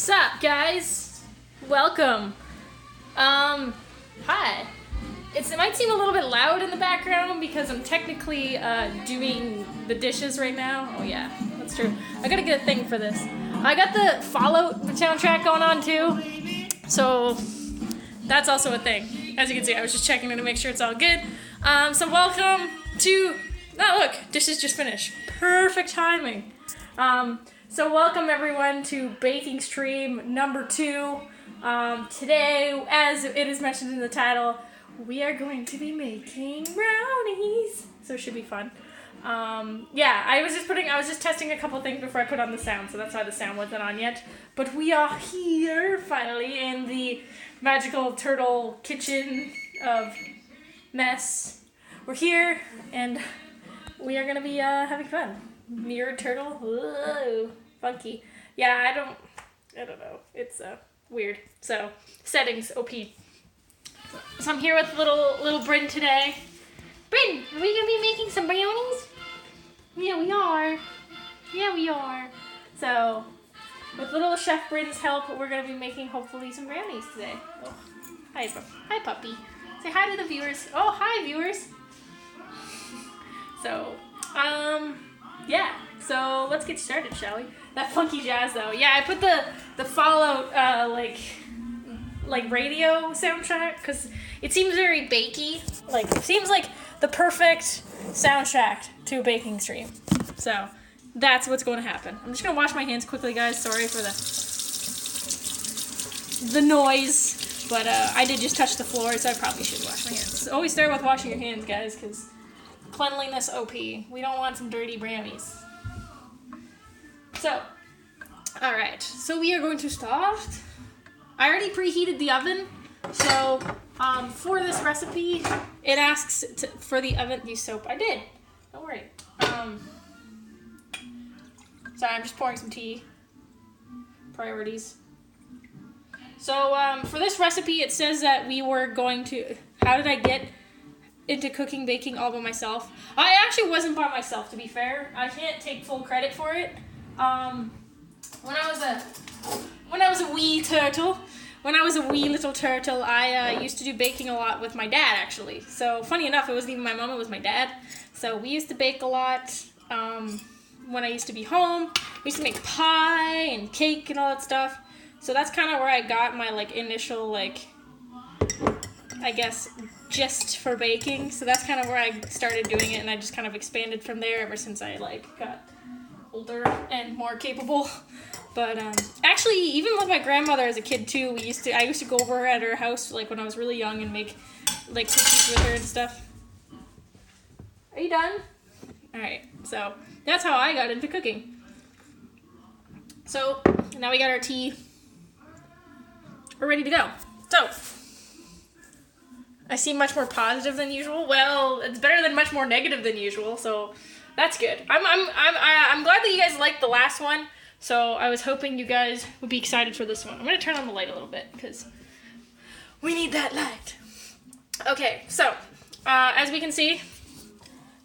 Sup, guys? Welcome. Hi. It might seem a little bit loud in the background because I'm technically doing the dishes right now. Oh yeah, that's true. I gotta get a thing for this. I got the Fallout soundtrack going on too, so that's also a thing. As you can see, I was just checking in to make sure it's all good. So welcome to... Oh, look, dishes just finished. Perfect timing. So welcome everyone to baking stream number 2. Today, as it is mentioned in the title, we are going to be making brownies. So it should be fun. Yeah, I was just testing a couple things before I put on the sound, so that's why the sound wasn't on yet. But we are here, finally, in the magical turtle kitchen of mess. We're here, and we are gonna be having fun. Mirrored turtle, whoa, funky. Yeah, I don't know. It's weird. So settings, OP. So I'm here with little Bryn today. Bryn, are we gonna be making some brownies? Yeah, we are. Yeah, we are. So with little Chef Bryn's help, we're gonna be making hopefully some brownies today. Oh, hi, puppy. Say hi to the viewers. Oh, hi, viewers. So, yeah. So let's get started, shall we? That funky jazz, though. Yeah, I put the Fallout like radio soundtrack because it seems very bakey. Like it seems like the perfect soundtrack to a baking stream. So that's what's going to happen. I'm just gonna wash my hands quickly, guys. Sorry for the noise, but I did just touch the floor, so I probably should wash my hands. Always start with washing your hands, guys, because cleanliness OP. We don't want some dirty brownies. So, alright, so we are going to start. I already preheated the oven, so for this recipe, it asks for the oven use soap. I did, don't worry. Sorry, I'm just pouring some tea. Priorities. So for this recipe, it says that we were going to, how did I get into cooking, baking all by myself? I actually wasn't by myself, to be fair. I can't take full credit for it. When I was a wee little turtle, I used to do baking a lot with my dad, actually. So funny enough, it wasn't even my mom, it was my dad. So we used to bake a lot when I used to be home. We used to make pie and cake and all that stuff. So that's kind of where I got my initial I guess gist for baking. So that's kind of where I started doing it, and I just kind of expanded from there ever since I got older and more capable. But actually, even with my grandmother as a kid too, I used to go over at her house when I was really young and make cookies with her and stuff. Are you done? All right. So that's how I got into cooking. So now we got our tea. We're ready to go. So I seem much more positive than usual. Well, it's better than much more negative than usual, so that's good. I'm glad that you guys liked the last one, so I was hoping you guys would be excited for this one. I'm gonna turn on the light a little bit because we need that light. Okay, so as we can see,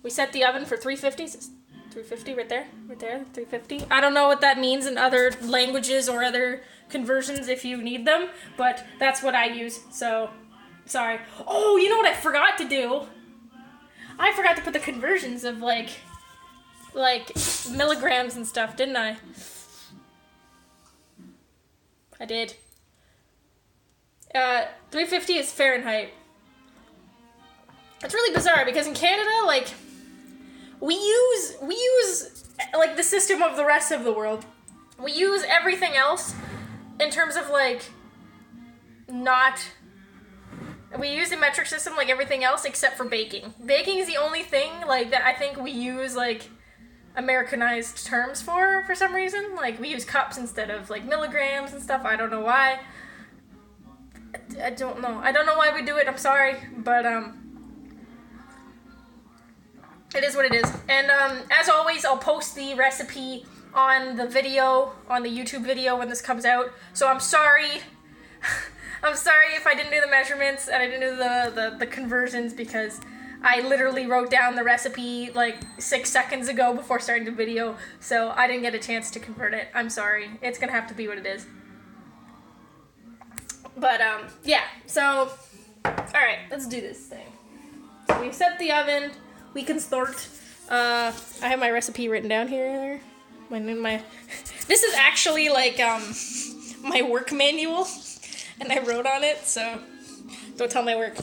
we set the oven for 350. 350 right there, 350. I don't know what that means in other languages or other conversions if you need them, but that's what I use. So sorry. Oh, you know what I forgot to do? I forgot to put the conversions of milligrams and stuff, didn't I? I did. 350 is Fahrenheit. It's really bizarre because in Canada, we use the system of the rest of the world. We use everything else in terms of we use the metric system like everything else except for baking. Baking is the only thing that I think we use Americanized terms for some reason. We use cups instead of milligrams and stuff. I don't know why. I don't know. I don't know why we do it. I'm sorry, but it is what it is. And as always, I'll post the recipe on the YouTube video when this comes out. So I'm sorry. I'm sorry if I didn't do the measurements and I didn't do the conversions because I literally wrote down the recipe 6 seconds ago before starting the video, so I didn't get a chance to convert it. I'm sorry. It's gonna have to be what it is. But, yeah, so, alright, let's do this thing. So we've set the oven, we can start. I have my recipe written down here. This is actually, like, my work manual, and I wrote on it, so don't tell my work.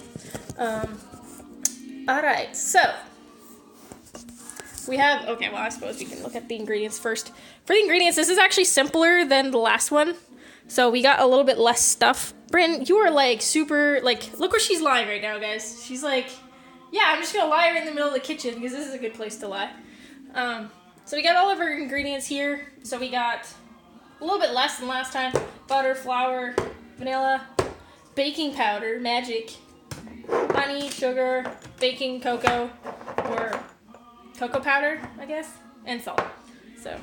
Alright, so, we have, okay, well, I suppose we can look at the ingredients first. For the ingredients, this is actually simpler than the last one. So we got a little bit less stuff. Bryn, you are like super, like, look where she's lying right now, guys. She's like, yeah, I'm just gonna lie her in the middle of the kitchen because this is a good place to lie. So we got all of our ingredients here. So we got a little bit less than last time. Butter, flour, vanilla, baking powder, magic, honey, sugar, baking cocoa, or cocoa powder, I guess, and salt. So,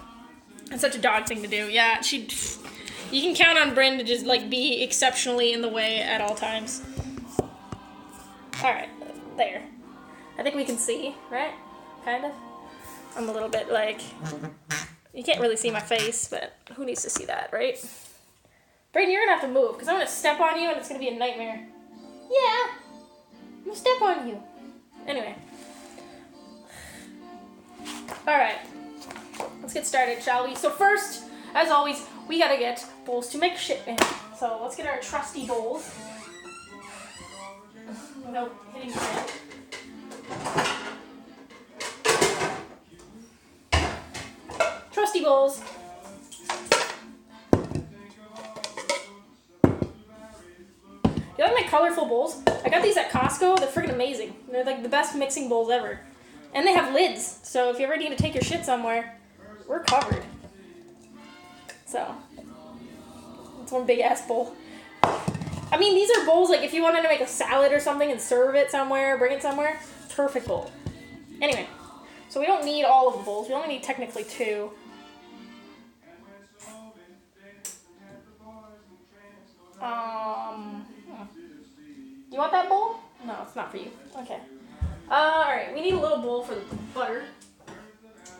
it's such a dog thing to do. Yeah, you can count on Bryn to just, like, be exceptionally in the way at all times. Alright, there. I think we can see, right? Kind of. I'm a little bit, like, you can't really see my face, but who needs to see that, right? Bryn, you're gonna have to move, because I'm gonna step on you and it's gonna be a nightmare. Yeah, I'm gonna step on you. Anyway. Alright, let's get started, shall we? So first, as always, we gotta get bowls to make shit in. So let's get our trusty bowls. Without hitting my trusty bowls. You like my colorful bowls? I got these at Costco. They're freaking amazing. They're like the best mixing bowls ever. And they have lids, so if you ever need to take your shit somewhere, we're covered. So, it's one big ass bowl. I mean, these are bowls, like, if you wanted to make a salad or something and serve it somewhere, bring it somewhere, perfect bowl. Anyway, so we don't need all of the bowls. We only need technically 2. You want that bowl? No, it's not for you. Okay. Alright, we need a little bowl for the butter.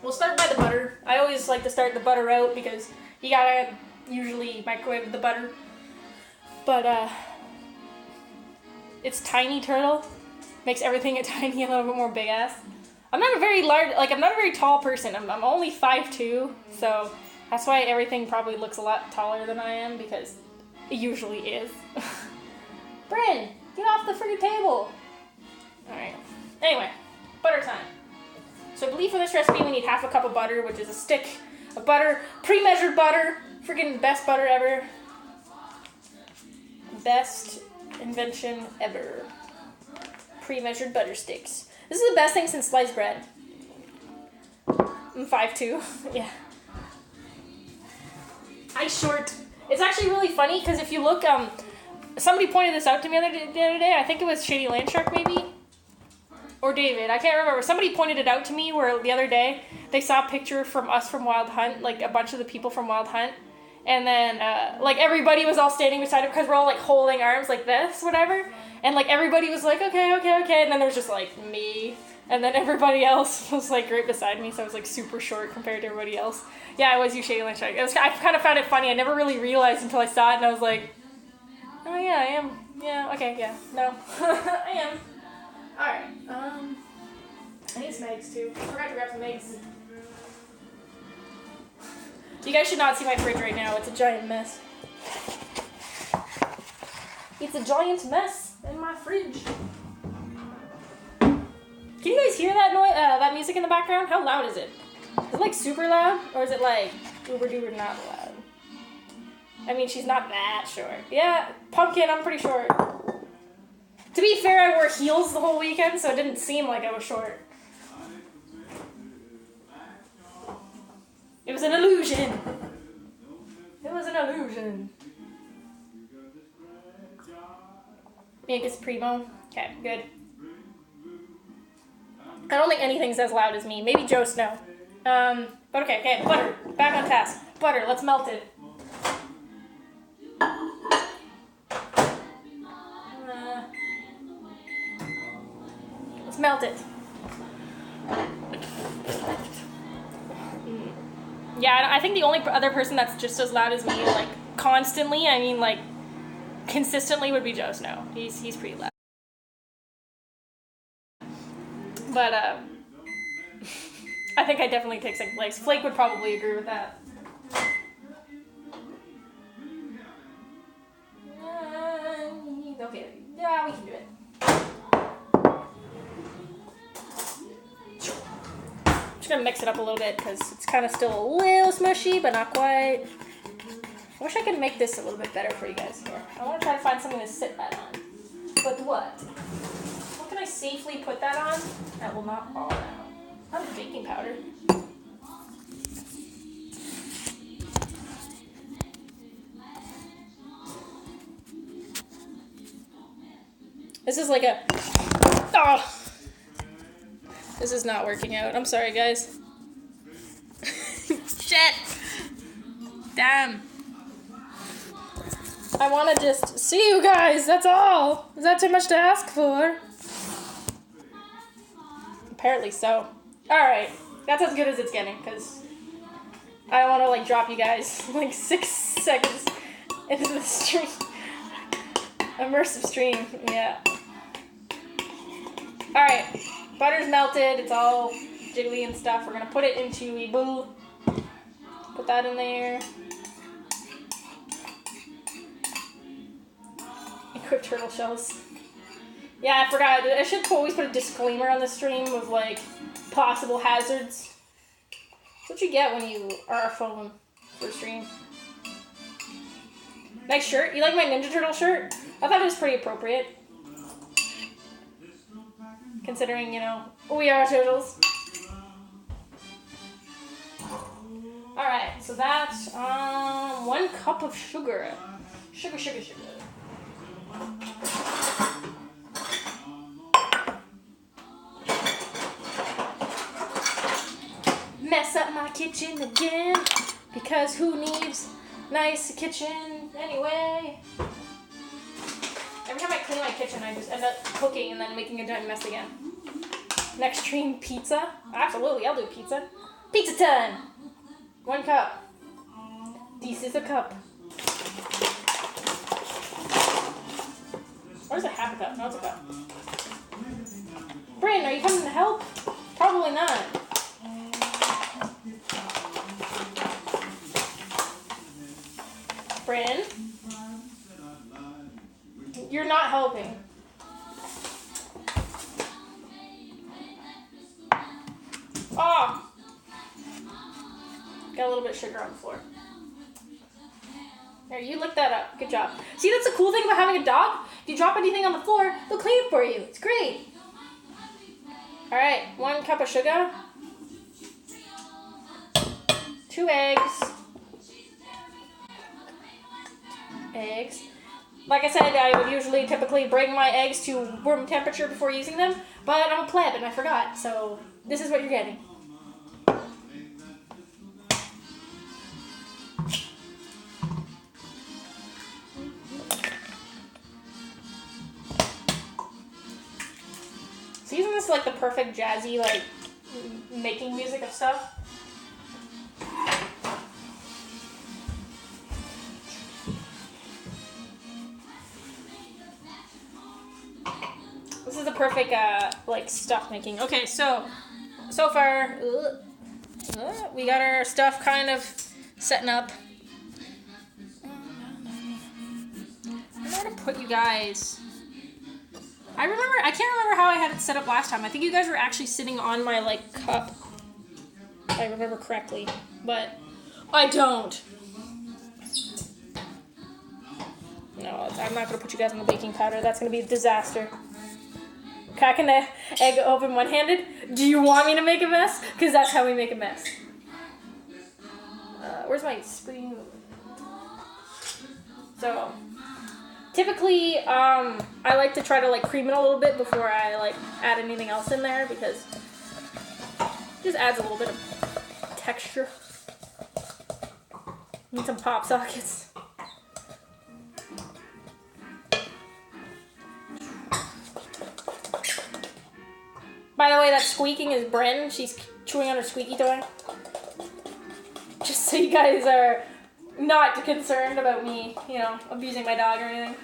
We'll start by the butter. I always like to start the butter out because you gotta usually microwave the butter. But, it's tiny turtle. Makes everything a little bit more big ass. I'm not a very large, like, I'm not a very tall person. I'm only 5'2", so that's why everything probably looks a lot taller than I am, because it usually is. Bryn, get off the freaking table. Alright. Anyway, butter time. So I believe for this recipe we need half a cup of butter, which is a stick of butter. Pre-measured butter. Freaking best butter ever. Best invention ever. Pre-measured butter sticks. This is the best thing since sliced bread. I'm 5'2". Yeah. I short. It's actually really funny because if you look, somebody pointed this out to me the other day. I think it was Shady Landshark maybe. Or David, I can't remember. Somebody pointed it out to me where the other day they saw a picture from us from Wild Hunt, like a bunch of the people from Wild Hunt. And then, like, everybody was all standing beside it because we're all, like, holding arms like this, whatever. And, like, everybody was like, okay. And then there was just, like, me. And then everybody else was, like, right beside me. So I was, like, super short compared to everybody else. Yeah, I was you, Shady Landshark. I kind of found it funny. I never really realized until I saw it. And I was like, oh, yeah, I am. Yeah, okay, yeah. No. I am. Alright, I need some eggs too. I forgot to grab some eggs. You guys should not see my fridge right now. It's a giant mess. It's a giant mess in my fridge. Can you guys hear that noise? That music in the background? How loud is it? Is it like super loud? Or is it like uber duper not loud? I mean, she's not that short. Yeah, Pumpkin, I'm pretty short. To be fair, I wore heels the whole weekend, so it didn't seem like I was short. It was an illusion. It was an illusion. Make us primo. Okay, good. I don't think anything's as loud as me. Maybe Joe Snow. But okay, butter. Back on task. Butter, let's melt it. Let's melt it. Yeah, I think the only other person that's just as loud as me, like, constantly, I mean, like, consistently would be Joe Snow. He's pretty loud. But I think I definitely take second place. Flake would probably agree with that. Okay, yeah, we can do it. Just gonna mix it up a little bit because it's kind of still a little smushy, but not quite. I wish I could make this a little bit better for you guys here. I want to try to find something to sit that on. But what? What can I safely put that on that will not fall out? Not baking powder. This is like a... Oh! This is not working out. I'm sorry, guys. Shit! Damn. I want to just see you guys, that's all. Is that too much to ask for? Apparently so. Alright, that's as good as it's getting, because I don't want to, like, drop you guys, like, 6 seconds into the stream. Immersive stream, yeah. Alright, butter's melted, it's all jiggly and stuff. We're going to put it into a bowl. Put that in there. Equip turtle shells. Yeah, I forgot. I should always put a disclaimer on the stream of, like, possible hazards. That's what you get when you are a phone for a stream. Nice shirt. You like my Ninja Turtle shirt? I thought it was pretty appropriate. Considering, you know, we are turtles. Alright, so that's 1 cup of sugar. Sugar. Mess up my kitchen again, because who needs nice kitchen anyway? Every time I clean my kitchen, I just end up cooking and then making a giant mess again. Next stream, pizza. Absolutely, I'll do pizza. Pizza time! 1 cup. This is a cup. Or is it half a cup? No, it's a cup. Bryn, are you coming to help? Probably not. Bryn? You're not helping. Oh! Got a little bit of sugar on the floor. There, you lick that up. Good job. See, that's the cool thing about having a dog. If you drop anything on the floor, they'll clean it for you. It's great. Alright, 1 cup of sugar. 2 eggs. Like I said, I would usually typically bring my eggs to room temperature before using them, but I'm a pleb and I forgot, so this is what you're getting. So isn't this like the perfect jazzy, like, making music of stuff? This is the perfect, like, stuff making. Okay, so far, we got our stuff kind of setting up. I'm gonna put you guys... I can't remember how I had it set up last time. I think you guys were actually sitting on my, like, cup. If I remember correctly. But I don't. No, I'm not gonna put you guys on the baking powder. That's gonna be a disaster. Cracking the egg open one-handed. Do you want me to make a mess? Because that's how we make a mess. Where's my spoon? So, typically, I like to try to, like, cream it a little bit before I, like, add anything else in there because it just adds a little bit of texture. Need some pop sockets. By the way, that squeaking is Bryn. She's chewing on her squeaky toy. Just so you guys are not concerned about me, you know, abusing my dog or anything.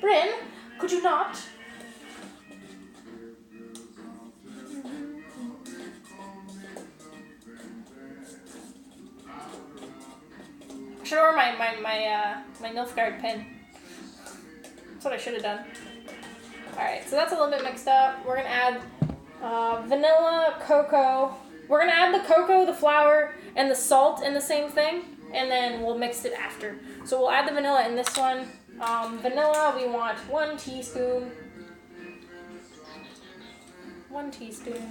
Bryn, could you not? I should wear my Nilfgaard pin. That's what I should have done. Alright, so that's a little bit mixed up. We're gonna add vanilla, cocoa. We're gonna add the cocoa, the flour, and the salt in the same thing, and then we'll mix it after. So we'll add the vanilla in this one. Vanilla, we want 1 teaspoon. 1 teaspoon.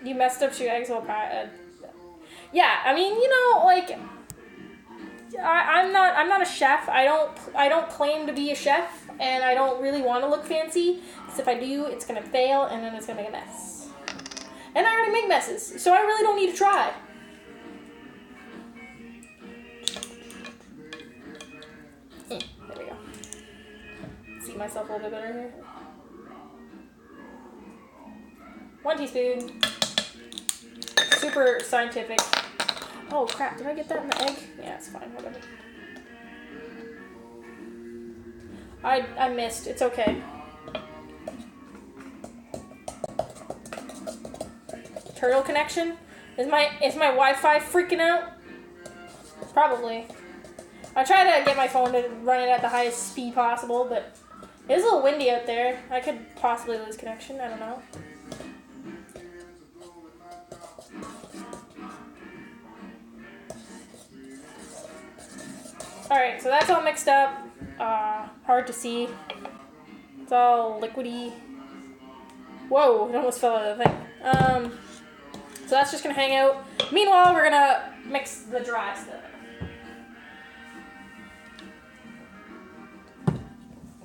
You messed up 2 eggs while yeah, I mean, you know, like, I'm not a chef. I don't claim to be a chef, and I don't really want to look fancy. Because if I do, it's gonna fail, and then it's gonna make a mess. And I already make messes, so I really don't need to try. There we go. See myself a little bit better here. 1 teaspoon. Super scientific. Oh crap, did I get that in the egg? Yeah, it's fine, whatever. I missed, it's okay. Turtle connection? Is my Wi-Fi freaking out? Probably. I try to get my phone to run it at the highest speed possible, but it's a little windy out there. I could possibly lose connection, I don't know. Alright, so that's all mixed up. Hard to see. It's all liquidy. Whoa, it almost fell out of the thing. So that's just gonna hang out. Meanwhile, we're gonna mix the dry stuff.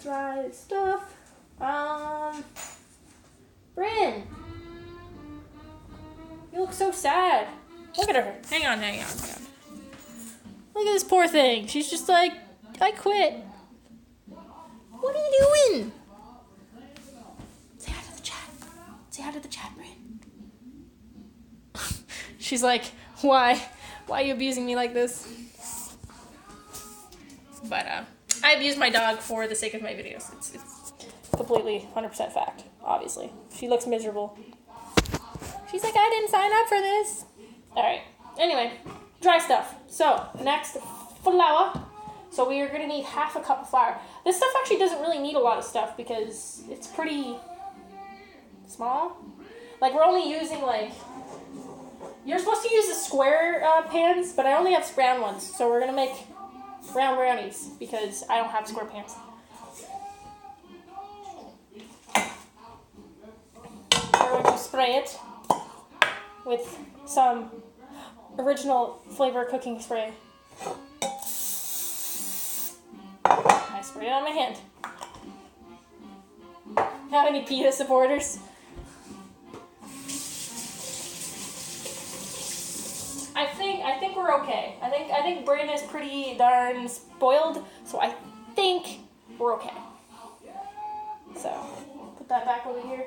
Dry stuff. Bryn, you look so sad. Look at her. Hang on. Look at this poor thing. She's just like, I quit. What are you doing? Say hi to the chat. Say hi to the chat, Bryn. She's like, why? Why are you abusing me like this? But I abuse my dog for the sake of my videos. It's completely 100% fact, obviously. She looks miserable. She's like, I didn't sign up for this. Alright, anyway, dry stuff. So, next, flour. So we are going to need 1/2 cup of flour. This stuff actually doesn't really need a lot of stuff because it's pretty small. Like, we're only using, like, you're supposed to use the square pans, but I only have brown ones. So we're going to make brown brownies because I don't have square pans. We're going to spray it with some original flavor cooking spray. I spray it on my hand. Have any PETA supporters? I think we're okay. I think Bryn is pretty darn spoiled, so I think we're okay. So put that back over here.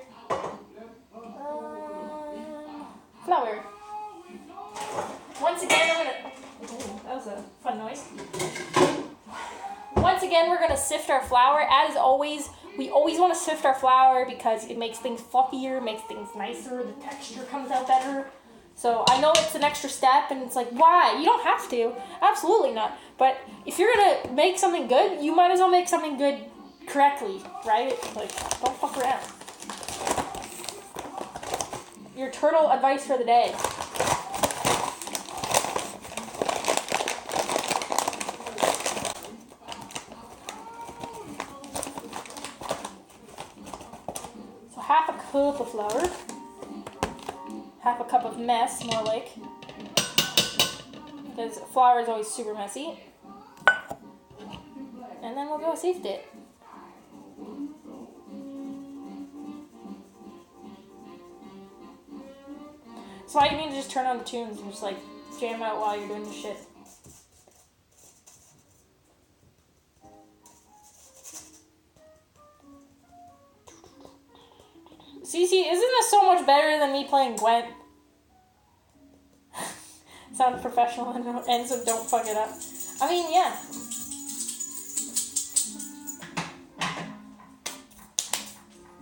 Flour. Once again, I'm gonna. Ooh, that was a fun noise. Once again, we're gonna sift our flour. As always, we always want to sift our flour because it makes things fluffier, makes things nicer. The texture comes out better. So I know it's an extra step, and it's like, why? You don't have to. Absolutely not. But if you're gonna make something good, you might as well make something good correctly, right? Like, don't fuck around. Your turtle advice for the day. So 1/2 cup of flour. 1/2 cup of mess, more like. Because flour is always super messy. And then we'll go sift it. So all you need to just turn on the tunes and just like jam out while you're doing the shit. Cece, isn't this so much better than me playing Gwent? Sound professional and so don't fuck it up. I mean, yeah.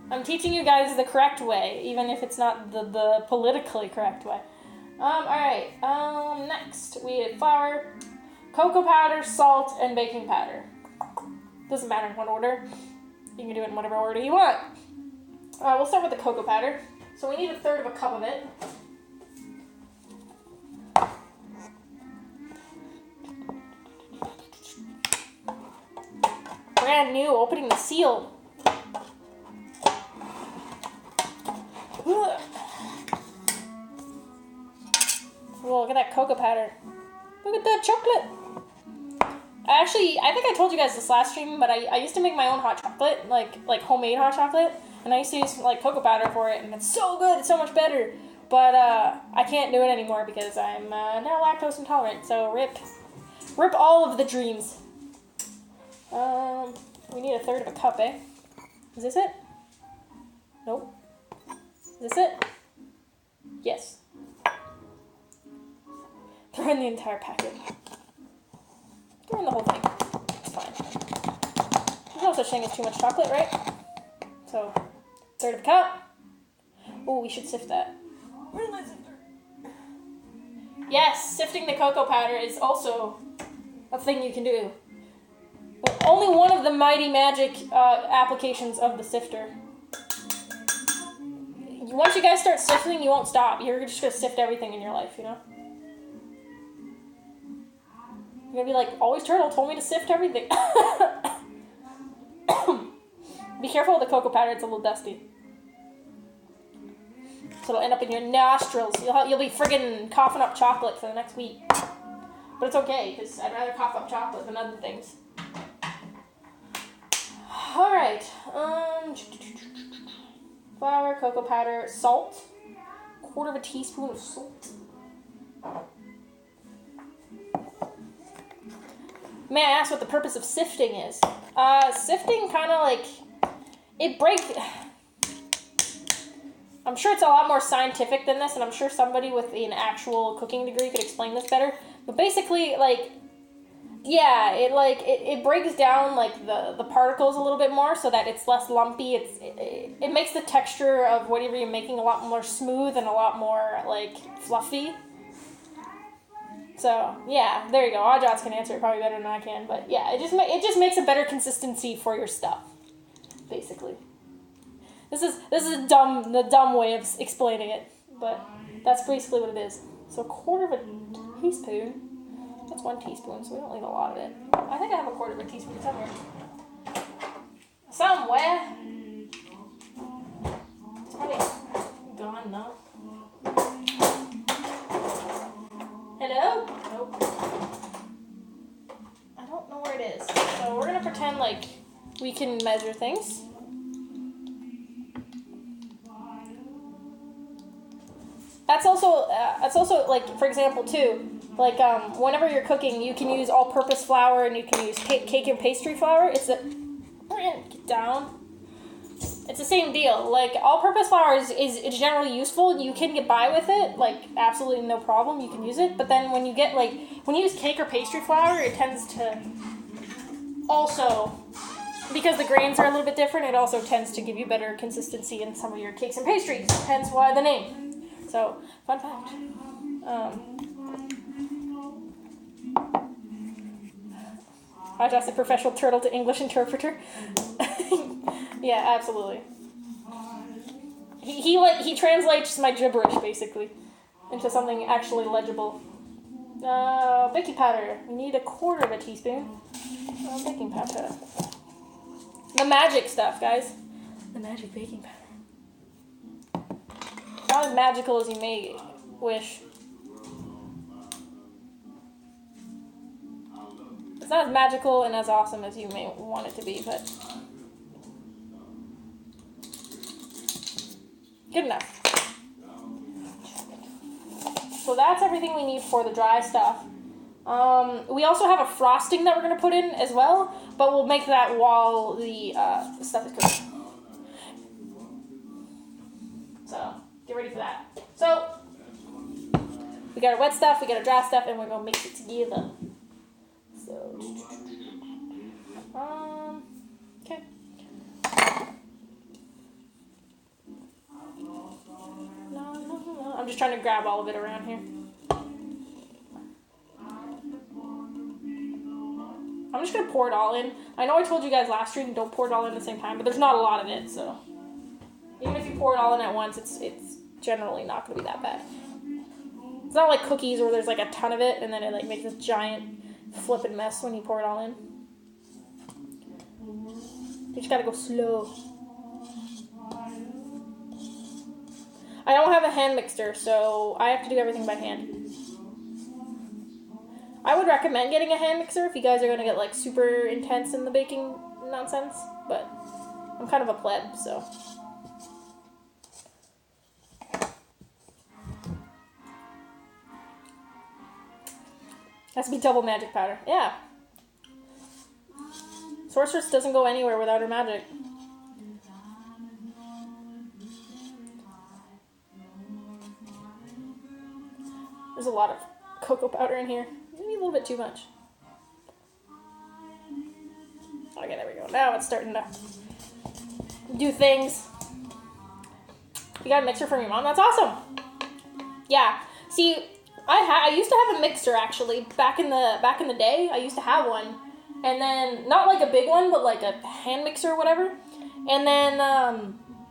I'm teaching you guys the correct way, even if it's not the politically correct way. Alright, next we have flour, cocoa powder, salt, and baking powder. Doesn't matter in what order. You can do it in whatever order you want. We'll start with the cocoa powder. So we need 1/3 of a cup of it. Brand new, opening the seal. Whoa, look at that cocoa powder. Look at that chocolate. Actually, I think I told you guys this last stream, but I used to make my own hot chocolate, like homemade hot chocolate, and I used to use like cocoa powder for it, and it's so good, it's so much better. But I can't do it anymore because I'm now lactose intolerant. So rip all of the dreams. We need 1/3 of a cup, eh? Is this it? Nope. Is this it? Yes. Throw in the entire packet. Throw in the whole thing. It's fine. There's no such thing as too much chocolate, right? So, 1/3 of a cup. Oh, we should sift that. Where's my sifter? Yes, sifting the cocoa powder is also a thing you can do. Only one of the mighty magic applications of the sifter. Once you guys start sifting, you won't stop. You're just gonna sift everything in your life, you know? You're gonna be like, always Turtle told me to sift everything. Be careful with the cocoa powder, it's a little dusty. So it'll end up in your nostrils. You'll be friggin' coughing up chocolate for the next week. But it's okay, because I'd rather cough up chocolate than other things. Alright, flour, cocoa powder, salt, 1/4 teaspoon of salt. May I ask what the purpose of sifting is? Sifting kind of like, it breaks, I'm sure it's a lot more scientific than this, and I'm sure somebody with an actual cooking degree could explain this better, but basically, like, yeah, it breaks down like the particles a little bit more so that it's less lumpy. It makes the texture of whatever you're making a lot more smooth and a lot more like fluffy. So yeah, there you go. Oddjots can answer it probably better than I can, but yeah, it just makes a better consistency for your stuff, basically. This is the dumb way of explaining it, but that's basically what it is. So 1/4 of a teaspoon. That's 1 teaspoon, so we don't need a lot of it. I think I have 1/4 of a teaspoon somewhere. Somewhere. It's probably gone now. Hello? Nope. I don't know where it is. So we're gonna pretend like we can measure things. That's also like, for example, too. Like, whenever you're cooking, you can use all-purpose flour and you can use cake and pastry flour. Get down. It's the same deal. Like, all-purpose flour is generally useful. You can get by with it, like, absolutely no problem. You can use it. But then when you get, like, when you use cake or pastry flour, it tends to also, because the grains are a little bit different, it also tends to give you better consistency in some of your cakes and pastries. Hence why the name. So, fun fact. I just a professional turtle to English interpreter. Yeah, absolutely. He translates my gibberish basically into something actually legible. Baking powder. We need 1/4 of a teaspoon. Baking powder. The magic stuff, guys. The magic baking powder. Not as magical as you may wish. It's not as magical and as awesome as you may want it to be, but good enough. So that's everything we need for the dry stuff. We also have a frosting that we're going to put in as well, but we'll make that while the stuff is cooking. So get ready for that. So we got our wet stuff, we got our dry stuff, and we're gonna mix it together. So okay. No. I'm just trying to grab all of it around here. I'm just gonna pour it all in. I know I told you guys last stream don't pour it all in at the same time, but there's not a lot of it, so even if you pour it all in at once, it's generally not gonna be that bad. It's not like cookies where there's like a ton of it and then it like makes this giant flippin' mess when you pour it all in. You just gotta go slow. I don't have a hand mixer, so I have to do everything by hand. I would recommend getting a hand mixer if you guys are gonna get like super intense in the baking nonsense, but I'm kind of a pleb, so. Has to be double magic powder. Yeah. Sorceress doesn't go anywhere without her magic. There's a lot of cocoa powder in here. Maybe a little bit too much. Okay, there we go. Now it's starting to do things. You got a mixer from your mom? That's awesome. Yeah. See, I used to have a mixer actually back in the day. I used to have one, and then not like a big one, but like a hand mixer or whatever. And then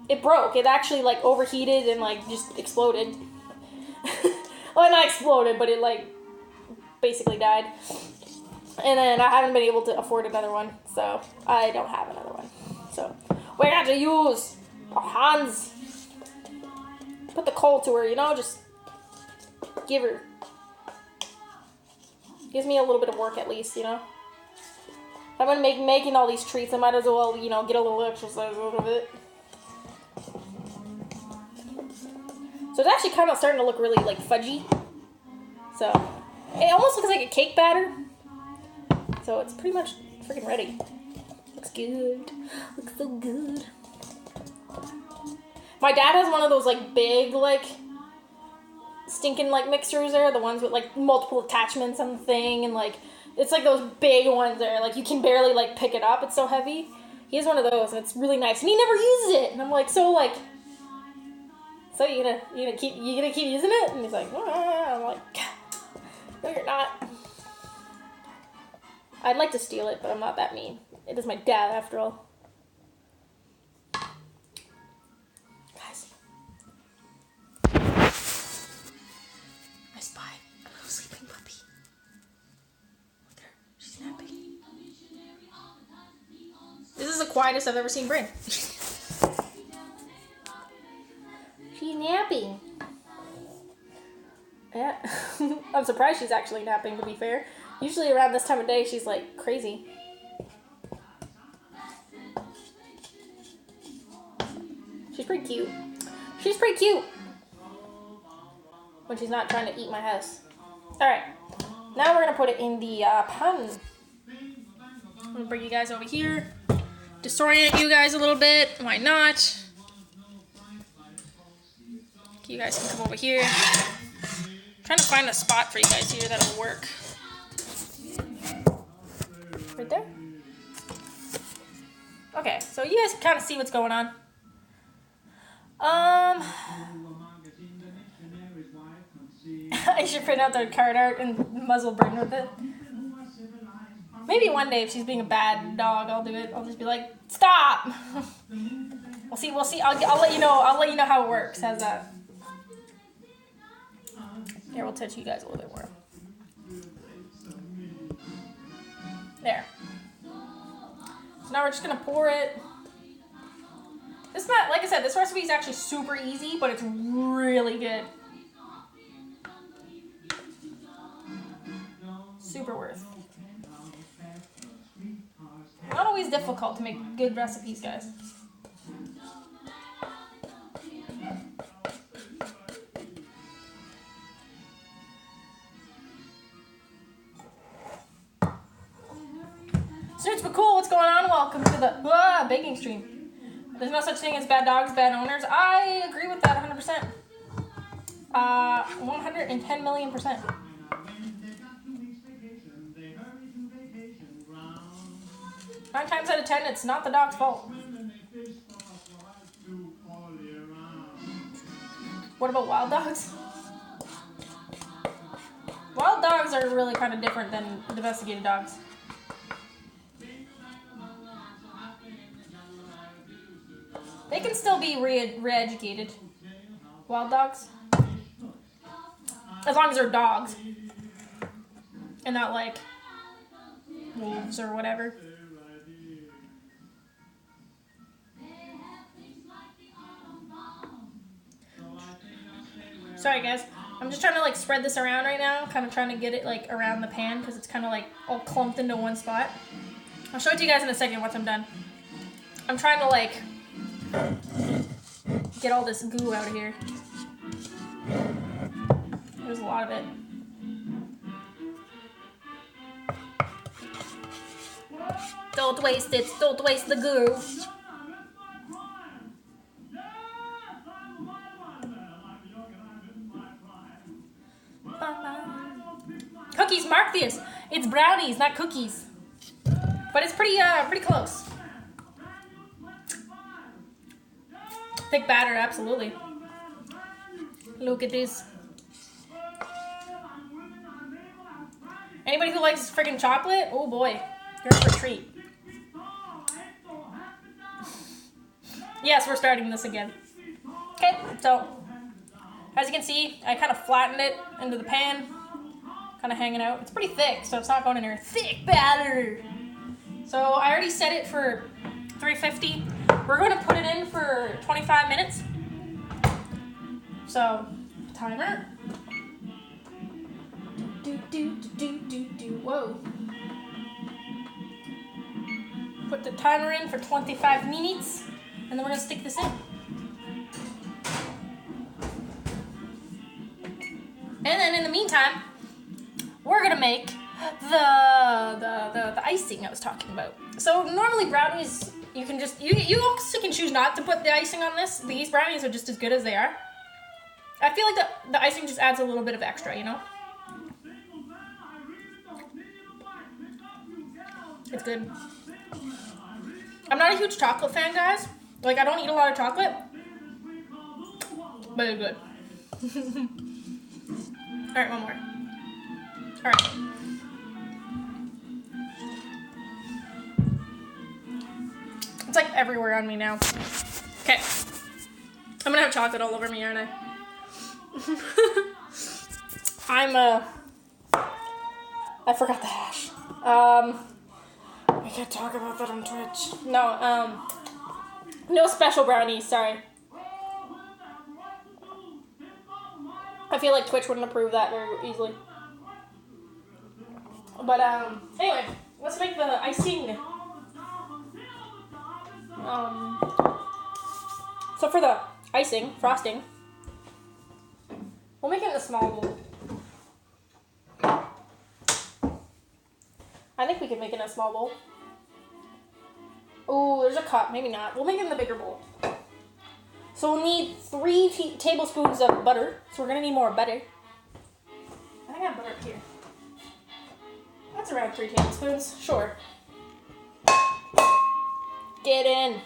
it broke. It actually like overheated and like just exploded. Well, not exploded, but it like basically died. And then I haven't been able to afford another one, so I don't have another one. So we got to use our hands. Put the coal to her, you know, just give her. Gives me a little bit of work at least, you know. I'm gonna making all these treats. I might as well, you know, get a little exercise out of it. So it's actually kind of starting to look really like fudgy. So it almost looks like a cake batter. So it's pretty much freaking ready. Looks good. Looks so good. My dad has one of those like big like stinking like mixers there, the ones with like multiple attachments on the thing, and like it's like those big ones there, like you can barely like pick it up. It's so heavy. He has one of those, and it's really nice, and he never uses it. And I'm like, so you gonna keep using it? And he's like, I'm like, no, you're not. I'd like to steal it, but I'm not that mean. It is my dad, after all. Guys, I spy a little sleeping puppy. Look at her. She's napping. This is the quietest I've ever seen Bryn. She's napping. Yeah. I'm surprised she's actually napping, to be fair. Usually around this time of day, she's like crazy. She's pretty cute. She's pretty cute. When she's not trying to eat my house. Alright. Now we're going to put it in the pan. I'm going to bring you guys over here. Disorient you guys a little bit. Why not? You guys can come over here. I'm trying to find a spot for you guys here that'll work. Right there? Okay, so you guys can kind of see what's going on. I should print out their card art and muzzle Bryn with it. Maybe one day if she's being a bad dog, I'll do it. I'll just be like, stop! We'll see. I'll let you know. I'll let you know how it works. How's that? Here, we'll touch you guys a little bit more. There. So now we're just gonna pour it. This not, like I said, this recipe is actually super easy, but it's really good. Super worth. Not always difficult to make good recipes, guys. Super cool, what's going on? Welcome to the baking stream. There's no such thing as bad dogs, bad owners. I agree with that 100%. 110 million %. 9 times out of 10, it's not the dog's fault. What about wild dogs? Wild dogs are really kind of different than domesticated dogs. They can still be re-educated. Wild dogs. As long as they're dogs. And not like wolves or whatever. Sorry guys, I'm just trying to like spread this around right now, kind of trying to get it like around the pan because it's kind of like all clumped into one spot. I'll show it to you guys in a second once I'm done. I'm trying to like get all this goo out of here. There's a lot of it. Don't waste it, don't waste the goo. Cookies, mark this. It's brownies, not cookies. But it's pretty close. Thick batter, absolutely. Look at this. Anybody who likes friggin' chocolate? Oh boy, you're in for a treat. Yes, we're starting this again. Okay, so as you can see, I kind of flattened it into the pan. Kind of hanging out. It's pretty thick, so it's not going in there. Thick batter. So I already set it for 350. We're going to put it in for 25 minutes. So, timer. Whoa. Put the timer in for 25 minutes, and then we're going to stick this in. And then in the meantime, we're gonna make the icing I was talking about. So normally brownies, you can just you also can choose not to put the icing on this. These brownies are just as good as they are. I feel like the icing just adds a little bit of extra, you know? It's good. I'm not a huge chocolate fan, guys. Like, I don't eat a lot of chocolate, but it's good. Alright, one more. Alright. It's like everywhere on me now. Okay. I'm gonna have chocolate all over me, aren't I? I forgot the hash. I can't talk about that on Twitch. No, no special brownies, sorry. I feel like Twitch wouldn't approve that very easily. But, anyway, let's make the icing. So for the icing, frosting, we'll make it in a small bowl. I think we can make it in a small bowl. Oh, there's a cup. Maybe not. We'll make it in the bigger bowl. So we'll need 3 tablespoons of butter. So we're going to need more butter. I think I have butter up here. That's around 3 tablespoons. Sure. Get in.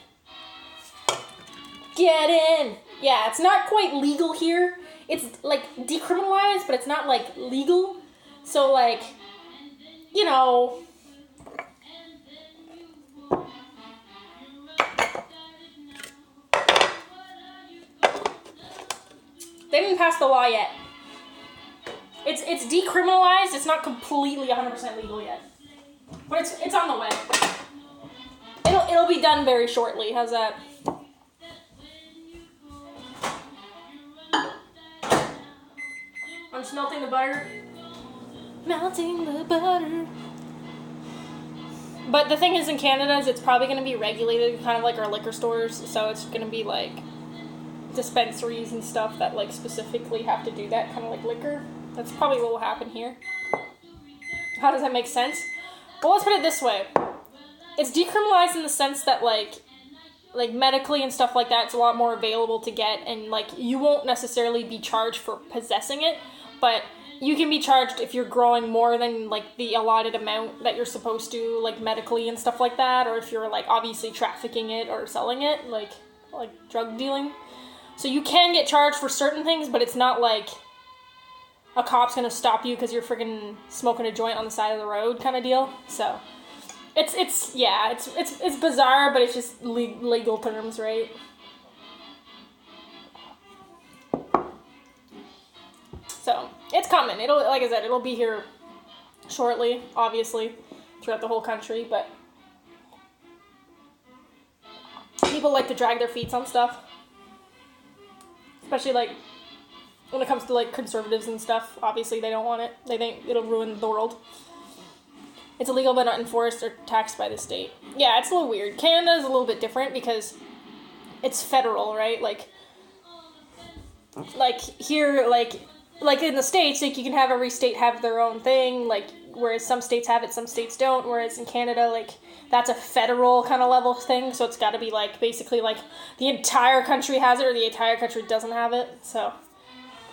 Get in. Yeah, it's not quite legal here. It's like decriminalized, but it's not like legal. So like, you know. They didn't pass the law yet. It's decriminalized. It's not completely 100% legal yet, but it's on the way. It'll be done very shortly. How's that? I'm just melting the butter. Melting the butter. But the thing is, in Canada, is it's probably going to be regulated, kind of like our liquor stores. So it's going to be like dispensaries and stuff that like specifically have to do that, kind of like liquor. That's probably what will happen here. How does that make sense? Well, let's put it this way. It's decriminalized in the sense that like like medically and stuff like that, it's a lot more available to get, and like you won't necessarily be charged for possessing it, but you can be charged if you're growing more than like the allotted amount that you're supposed to, like medically and stuff like that, or if you're like obviously trafficking it or selling it, like drug dealing. So you can get charged for certain things, but it's not like a cop's gonna stop you because you're freaking smoking a joint on the side of the road kind of deal. So it's bizarre, but it's just legal terms, right? So it's coming. It'll, like I said, it'll be here shortly, obviously, throughout the whole country. But people like to drag their feet on stuff, especially like when it comes to like conservatives and stuff. Obviously, they don't want it. They think it'll ruin the world. It's illegal but not enforced or taxed by the state. Yeah, it's a little weird. Canada is a little bit different because it's federal, right? Like here, like in the States, like you can have every state have their own thing, like whereas some states have it, some states don't. Whereas in Canada, like that's a federal kind of level thing, so it's got to be like basically like the entire country has it or the entire country doesn't have it. So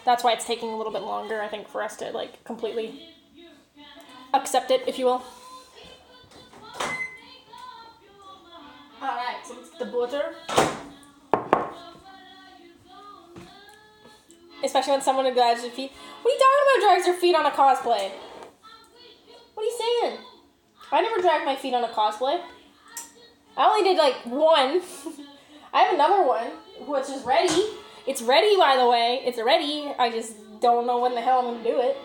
that's why it's taking a little bit longer, I think, for us to like completely accept it, if you will. Alright, so let's get the butter. Especially when someone drags their feet. What are you talking about, drags their feet on a cosplay? What are you saying? I never dragged my feet on a cosplay. I only did like one. I have another one, which is ready. It's ready, by the way. It's ready. I just don't know when the hell I'm going to do it.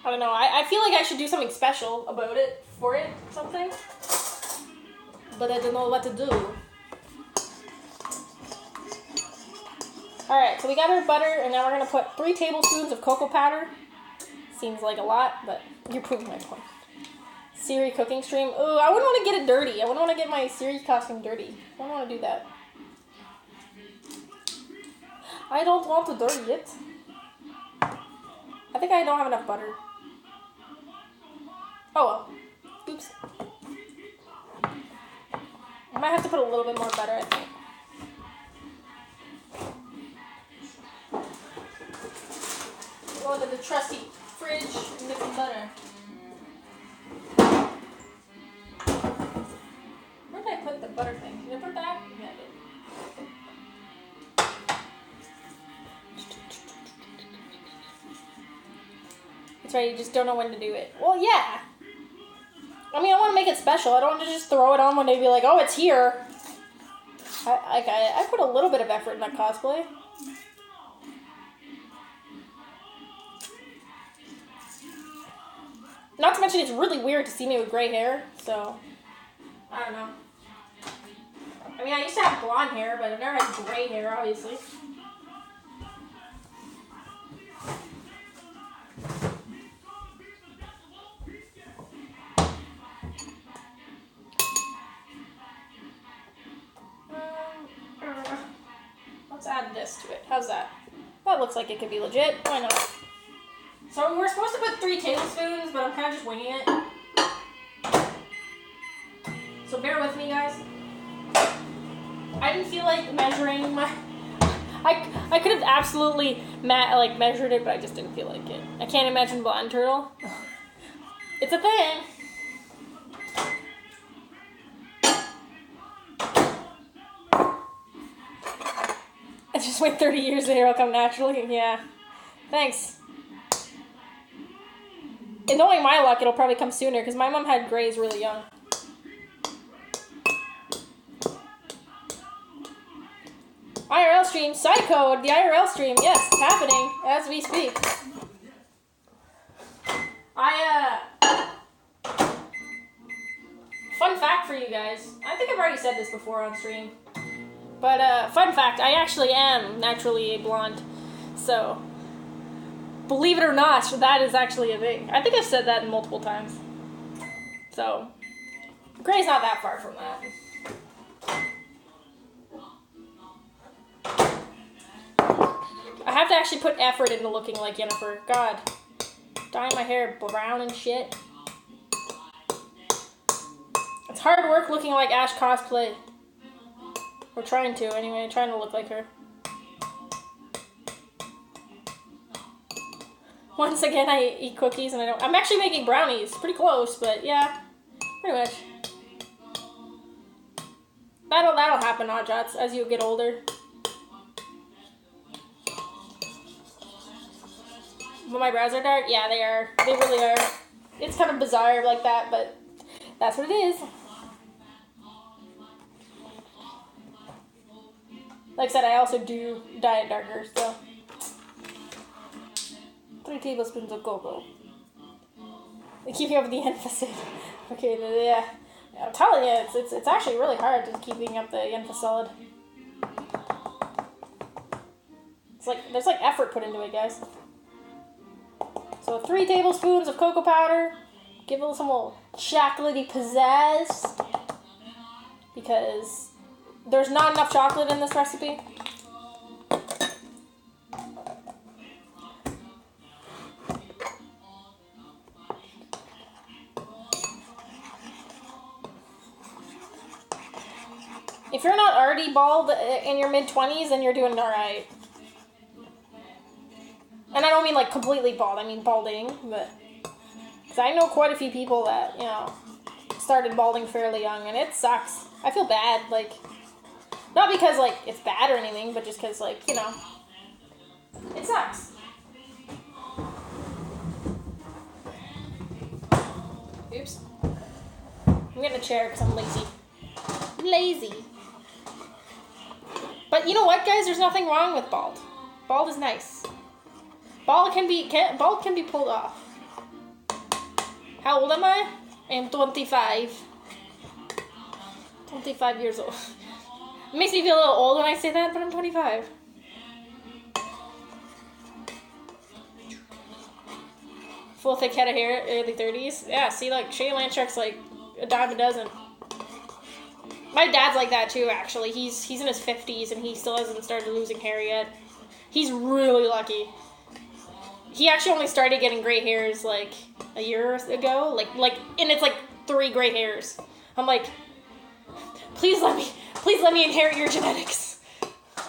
I don't know. I feel like I should do something special about it, for it, something. But I don't know what to do. Alright, so we got our butter, and now we're going to put 3 tablespoons of cocoa powder. Seems like a lot, but you're proving my point. Siri cooking stream. Ooh, I wouldn't want to get it dirty. I wouldn't want to get my Siri costume dirty. I don't want to do that. I don't want to dirty it. I think I don't have enough butter. Oh well. Oops. I might have to put a little bit more butter, I think. Go into the trusty fridge and get some butter. Where did I put the butter thing? Did I put that? Yeah, I did. That's right, you just don't know when to do it. Well, yeah. I mean, I want to make it special. I don't want to just throw it on when they be like, oh, it's here. I put a little bit of effort in that cosplay. Not to mention, it's really weird to see me with gray hair, so I don't know. I mean, I used to have blonde hair, but I've never had gray hair, obviously. Let's add this to it. How's that? That looks like it could be legit. Why not? So we're supposed to put 3 tablespoons, but I'm kind of just winging it. So bear with me, guys. I didn't feel like measuring my... I could have absolutely measured it, but I just didn't feel like it. I can't imagine blonde turtle. It's a thing. I just wait 30 years, the hair will come naturally. Yeah. Thanks. And knowing my luck, it'll probably come sooner, because my mom had grays really young. IRL stream, Psycho, the IRL stream, yes, it's happening as we speak. Fun fact for you guys. I think I've already said this before on stream. But, fun fact, I actually am naturally a blonde. So, believe it or not, that is actually a thing. I think I've said that multiple times. So, gray's not that far from that. I have to actually put effort into looking like Jennifer. God. Dyeing my hair brown and shit. It's It's hard work looking like Ash cosplay. We're trying to, anyway. Trying to look like her. Once again, I eat cookies and I don't... I'm actually making brownies. Pretty close, but yeah. Pretty much. That'll happen, Oddjots, as you get older. But my brows are dark? Yeah, they are. They really are. It's kind of bizarre like that, but that's what it is. Like I said, I also do dye it darker, so. 3 tablespoons of cocoa. Keeping up with the emphasis. Okay, yeah. I'm telling you, it's actually really hard to keeping up the yen facade. It's like there's like effort put into it, guys. So 3 tablespoons of cocoa powder. Give it some little chocolatey pizzazz. Because there's not enough chocolate in this recipe. If you're not already bald in your mid-20s, then you're doing alright. And I don't mean like completely bald, I mean balding, but... Because I know quite a few people that, you know, started balding fairly young, and it sucks. I feel bad, like... Not because, like, it's bad or anything, but just because, like, you know... It sucks. Oops. I'm getting a chair because I'm lazy. Lazy. But you know what, guys? There's nothing wrong with bald. Bald is nice. Bald can be pulled off. How old am I? I am 25. 25 years old. It makes me feel a little old when I say that, but I'm 25. Full thick head of hair, early 30s. Yeah, see, like, Shay Landshark's like a dime a dozen. My dad's like that too, actually. He's in his 50s and he still hasn't started losing hair yet. He's really lucky. He actually only started getting gray hairs like a year ago. And it's like 3 gray hairs. I'm like, please let me inherit your genetics.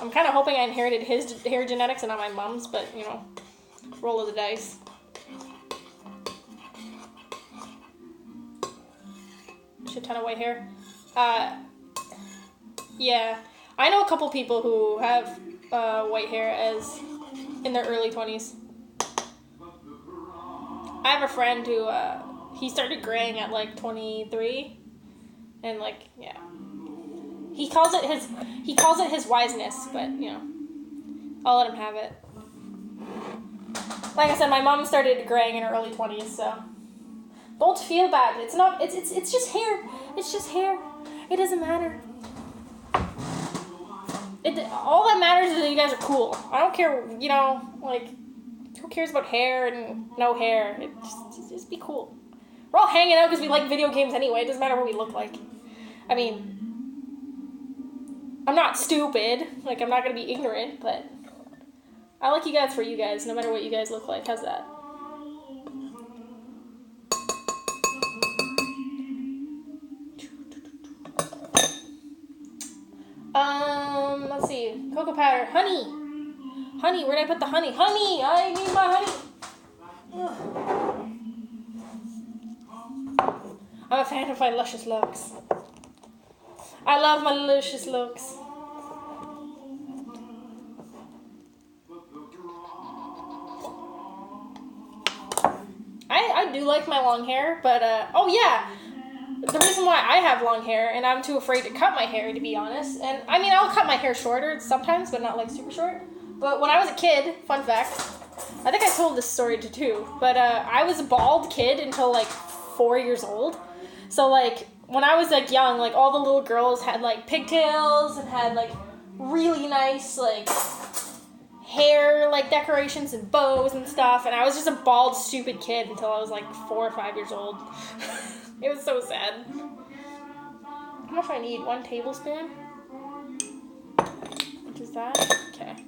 I'm kind of hoping I inherited his hair genetics and not my mom's, but you know, roll of the dice. Shit ton of white hair. Yeah, I know a couple people who have white hair as in their early 20s. I have a friend who he started graying at like 23, and like yeah, he calls it his wiseness, but you know, I'll let him have it. Like I said, my mom started graying in her early 20s, so don't feel bad. It's not. It's just hair. It's just hair. It doesn't matter. All that matters is that you guys are cool. I don't care, you know, like, who cares about hair and no hair? Just be cool. We're all hanging out because we like video games anyway. It doesn't matter what we look like. I mean, I'm not stupid. Like, I'm not going to be ignorant, but I like you guys for you guys, no matter what you guys look like. How's that? Let's see. Cocoa powder. Honey. Honey, where did I put the honey? Honey! I need my honey! Ugh. I'm a fan of my luscious looks. I love my luscious looks. I do like my long hair, but, oh yeah! The reason why I have long hair, and I'm too afraid to cut my hair, to be honest, and I mean, I'll cut my hair shorter sometimes, but not like super short. But when I was a kid, fun fact, I think I told this story too, but I was a bald kid until like 4 years old. So like, when I was like young, like all the little girls had like pigtails and had like really nice like hair like decorations and bows and stuff, and I was just a bald stupid kid until I was like 4 or 5 years old. It was so sad. How much do I need? 1 tablespoon? What is that? Okay.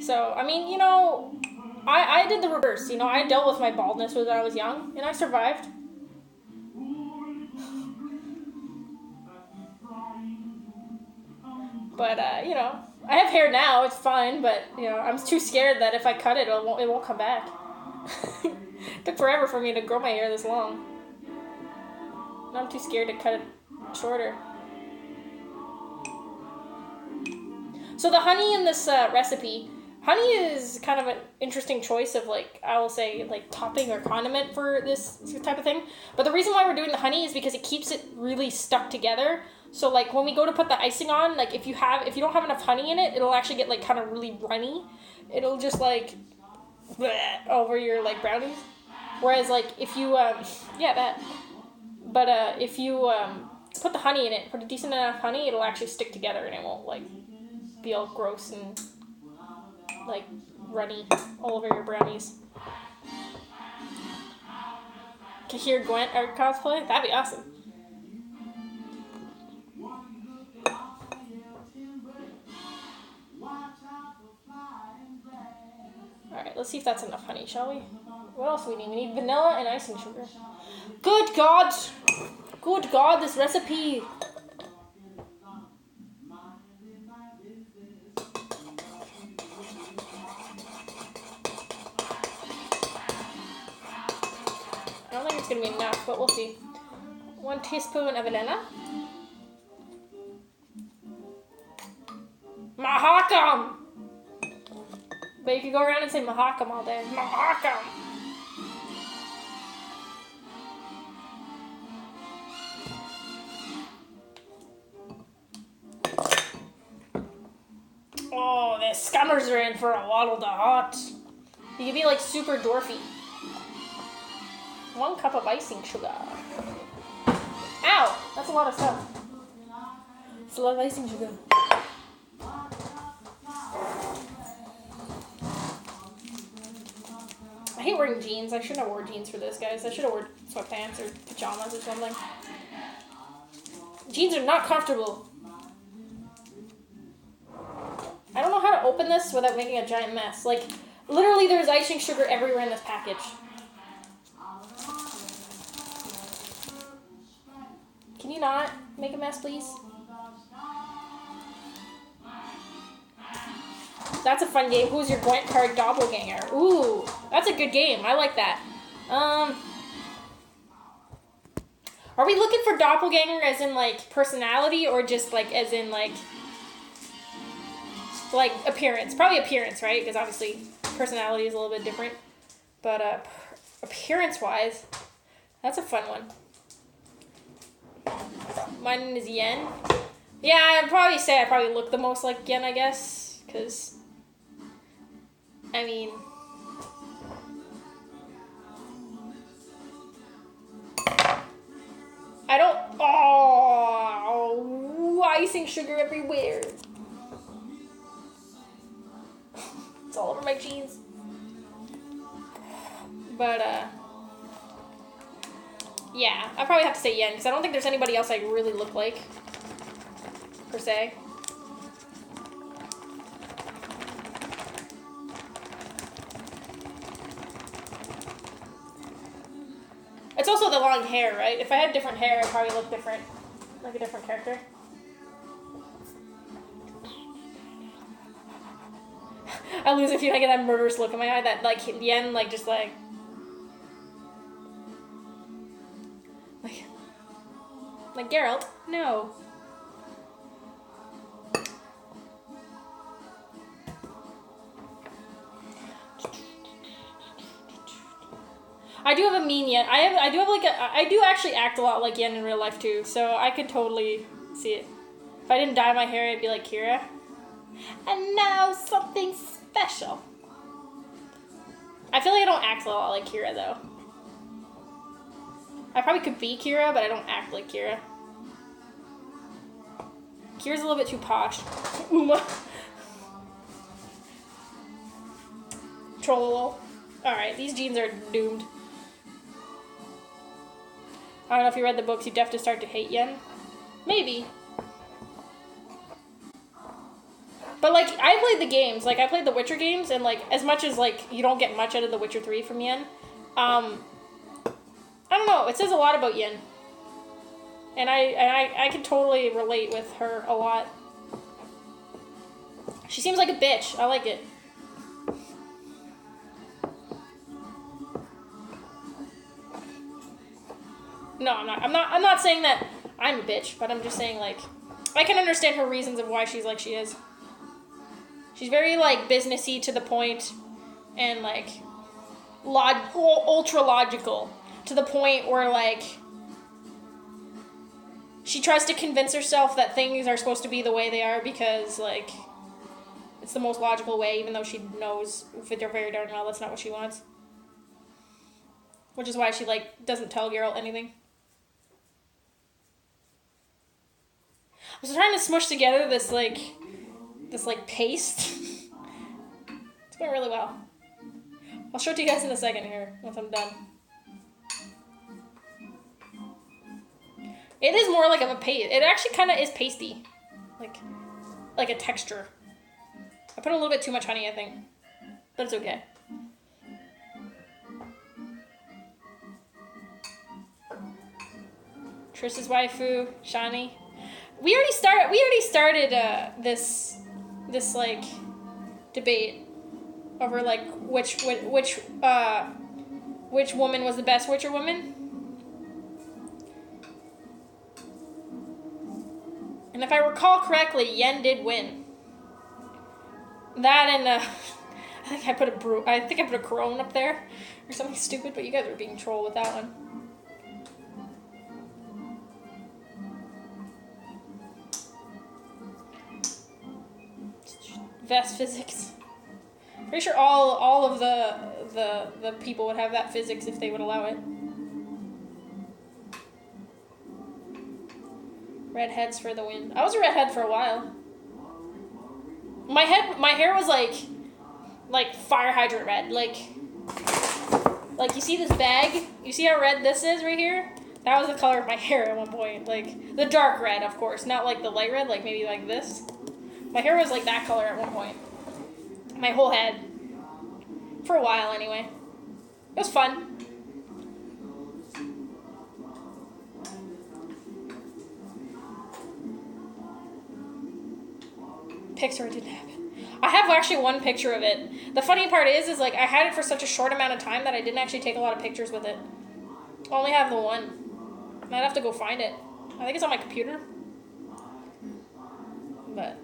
So, I mean, you know, I did the reverse. You know, I dealt with my baldness when I was young, and I survived. But, you know, I have hair now, it's fine, but, you know, I'm too scared that if I cut it, it won't come back. It took forever for me to grow my hair this long. Now I'm too scared to cut it shorter. So the honey in this recipe, honey is kind of an interesting choice of, like, I will say, like, topping or condiment for this type of thing. But the reason why we're doing the honey is because it keeps it really stuck together. So, like, when we go to put the icing on, like, if you don't have enough honey in it, it'll actually get, like, kind of really runny. It'll just, like, bleh, over your, like, brownies. Whereas, like, if you, yeah, that. But, if you, put the honey in it, put a decent enough honey, it'll actually stick together and it won't, like, be all gross and, like, runny all over your brownies. Can hear Gwent art cosplay? That'd be awesome. Alright, let's see if that's enough honey, shall we? What else do we need? We need vanilla and icing sugar. Good God! Good God, this recipe! I don't think it's going to be enough, but we'll see. 1 teaspoon of vanilla. Mahakam! But you could go around and say Mahakam all day. Mahakam! Oh, the scummers are in for a lot of the hot. You could be like super dwarfy. 1 cup of icing sugar. Ow! That's a lot of stuff. It's a lot of icing sugar. I hate wearing jeans. I shouldn't have worn jeans for this, guys. I should have worn sweatpants or pajamas or something. Jeans are not comfortable. I don't know how to open this without making a giant mess. Like, literally there's icing sugar everywhere in this package. Can you not make a mess, please? That's a fun game. Who's your Gwent card doppelganger? Ooh, that's a good game. I like that. Are we looking for doppelganger as in, like, personality or just, like, as in, like appearance? Probably appearance, right? Because obviously personality is a little bit different. But appearance-wise, that's a fun one. Mine is Yen. Yeah, I'd probably say I probably look the most like Yen, I guess. Because, I mean, I don't, oh, icing sugar everywhere. It's all over my jeans. But, yeah, I probably have to say Yen, because I don't think there's anybody else I really look like, per se. It's also the long hair, right? If I had different hair, I'd probably look different, like a different character. I lose a few, I get that murderous look in my eye, that, like, Yen, like, just, like Geralt, no. I do have a mean Yen. I do actually act a lot like Yen in real life too, so I could totally see it. If I didn't dye my hair, I'd be like Kira. And now something special. I feel like I don't act a lot like Kira though. I probably could be Kira, but I don't act like Kira. Kira's a little bit too posh. Uma. Trollolo. Alright, these jeans are doomed. I don't know if you read the books, you'd have to start to hate Yen. Maybe. But, like, I played the games. Like, I played the Witcher games, and, like, as much as, like, you don't get much out of the Witcher 3 from Yen, I don't know, it says a lot about Yen. And I can totally relate with her a lot. She seems like a bitch. I like it. No, I'm not. I'm not saying that I'm a bitch, but I'm just saying, like, I can understand her reasons of why she's like she is. She's very, like, businessy to the point, and, like, ultra logical to the point where, like, she tries to convince herself that things are supposed to be the way they are because, like, it's the most logical way, even though she knows very darn well that's not what she wants. Which is why she, like, doesn't tell Geralt anything. I was trying to smush together this paste. It's going really well. I'll show it to you guys in a second here, once I'm done. It is more like of a paste. It actually kind of is pasty. Like a texture. I put a little bit too much honey, I think. But it's okay. Trish's waifu, Shani. We already started this like debate over like which woman was the best Witcher woman. And if I recall correctly, Yen did win. That and I think I put a Corone up there or something stupid, but you guys were being trolled with that one. Vest physics. Pretty sure all of the people would have that physics if they would allow it. Redheads for the win. I was a redhead for a while. My hair was like fire hydrant red. Like you see this bag? You see how red this is right here? That was the color of my hair at one point. Like the dark red, of course, not like the light red, like maybe like this. My hair was like that color at one point. My whole head. For a while, anyway. It was fun. Picture it didn't happen. I have actually one picture of it. The funny part is like I had it for such a short amount of time that I didn't actually take a lot of pictures with it. I only have the one. Might have to go find it. I think it's on my computer. But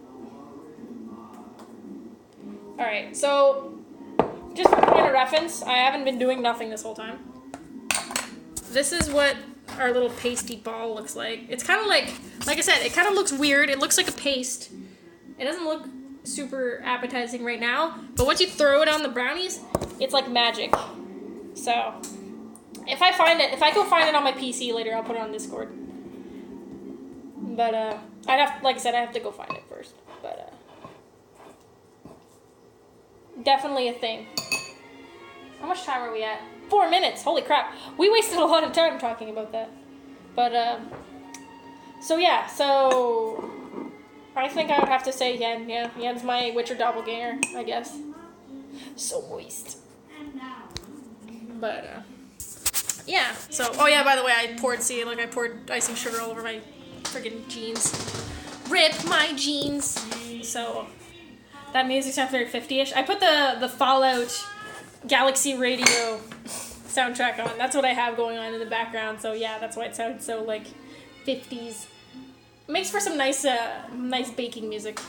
alright, so just for point of reference, I haven't been doing nothing this whole time. This is what our little pasty ball looks like. It's kind of like I said, it kind of looks weird. It looks like a paste. It doesn't look super appetizing right now, but once you throw it on the brownies, it's like magic. So, if I go find it on my PC later, I'll put it on Discord. But, like I said, I have to go find it first. But, definitely a thing. How much time are we at? 4 minutes. Holy crap. We wasted a lot of time talking about that. But, so yeah, so I think I would have to say Yen. Yeah, Yen's my Witcher doppelganger, I guess. So moist. But, yeah. So, oh yeah, by the way, I poured icing sugar all over my friggin' jeans. Rip my jeans. So, that music sounds very 50-ish. I put the Fallout Galaxy Radio soundtrack on. That's what I have going on in the background. So yeah, that's why it sounds so like 50s. It makes for some nice baking music.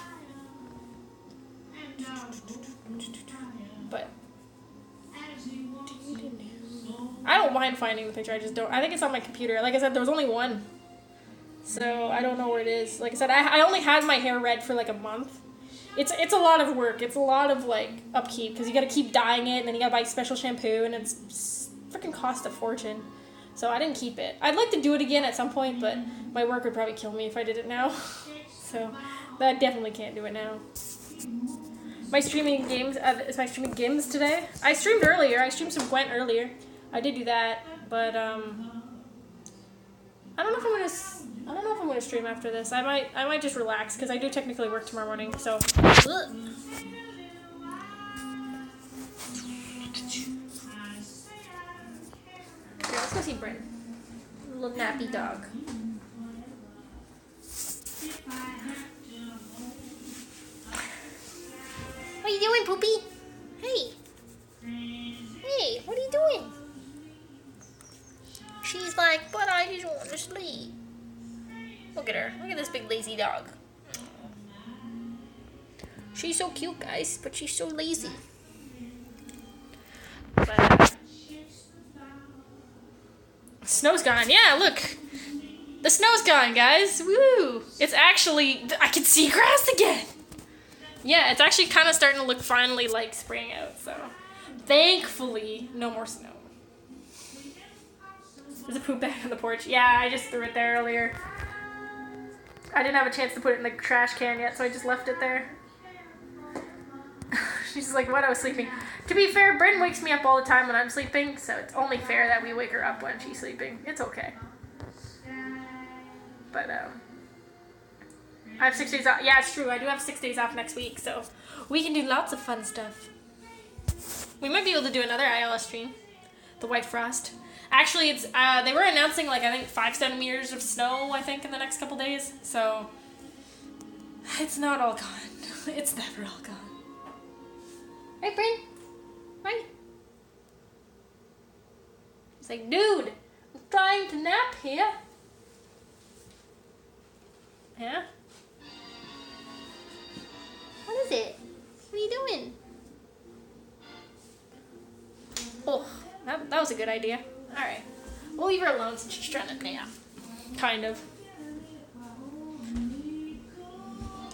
But I don't mind finding the picture. I just don't. I think it's on my computer. Like I said, there was only one, so I don't know where it is. Like I said, I only had my hair red for like a month. It's a lot of work. It's a lot of like upkeep because you got to keep dyeing it, and then you got to buy special shampoo, and it's freaking cost a fortune. So I didn't keep it. I'd like to do it again at some point, but my work would probably kill me if I did it now. So I definitely can't do it now. My streaming games today. I streamed earlier. I streamed some Gwent earlier. I did do that, but I don't know if I'm gonna stream after this. I might just relax because I do technically work tomorrow morning. So. Ugh. Here, let's go see Bryn. Little nappy dog. Poopy. Hey. Hey, what are you doing? She's like, but I just want to sleep. Look at her. Look at this big lazy dog. She's so cute, guys, but she's so lazy. But, snow's gone. Yeah, look. The snow's gone, guys. Woo! It's actually, I can see grass again. Yeah, it's actually kind of starting to look finally like spring out, so thankfully, no more snow. There's a poop bag on the porch. Yeah, I just threw it there earlier. I didn't have a chance to put it in the trash can yet, so I just left it there. She's like, what? I was sleeping. To be fair, Bryn wakes me up all the time when I'm sleeping, so it's only fair that we wake her up when she's sleeping. It's okay. But, I have 6 days off. Yeah, it's true. I do have 6 days off next week, so we can do lots of fun stuff. We might be able to do another ILS stream. The White Frost. Actually, it's they were announcing, like, I think 5 centimeters of snow, I think, in the next couple days. So, it's not all gone. It's never all gone. Hey, Bryn. Hi. It's like, dude, I'm trying to nap here. Yeah? What is it? What are you doing? Oh, that was a good idea. Alright. We'll leave her alone since she's trying to nap. Kind of.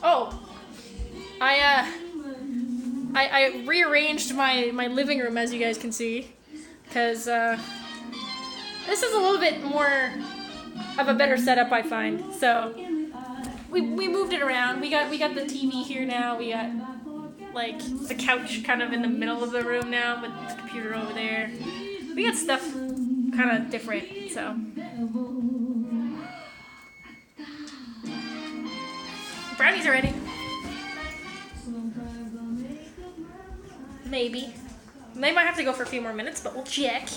Oh. I rearranged my living room, as you guys can see. Because, this is a little bit more of a better setup, I find. So, we moved it around. We got the TV here now. We got, like, the couch kind of in the middle of the room now, with the computer over there. We got stuff kind of different, so. Brownies are ready. Maybe. They might have to go for a few more minutes, but we'll check.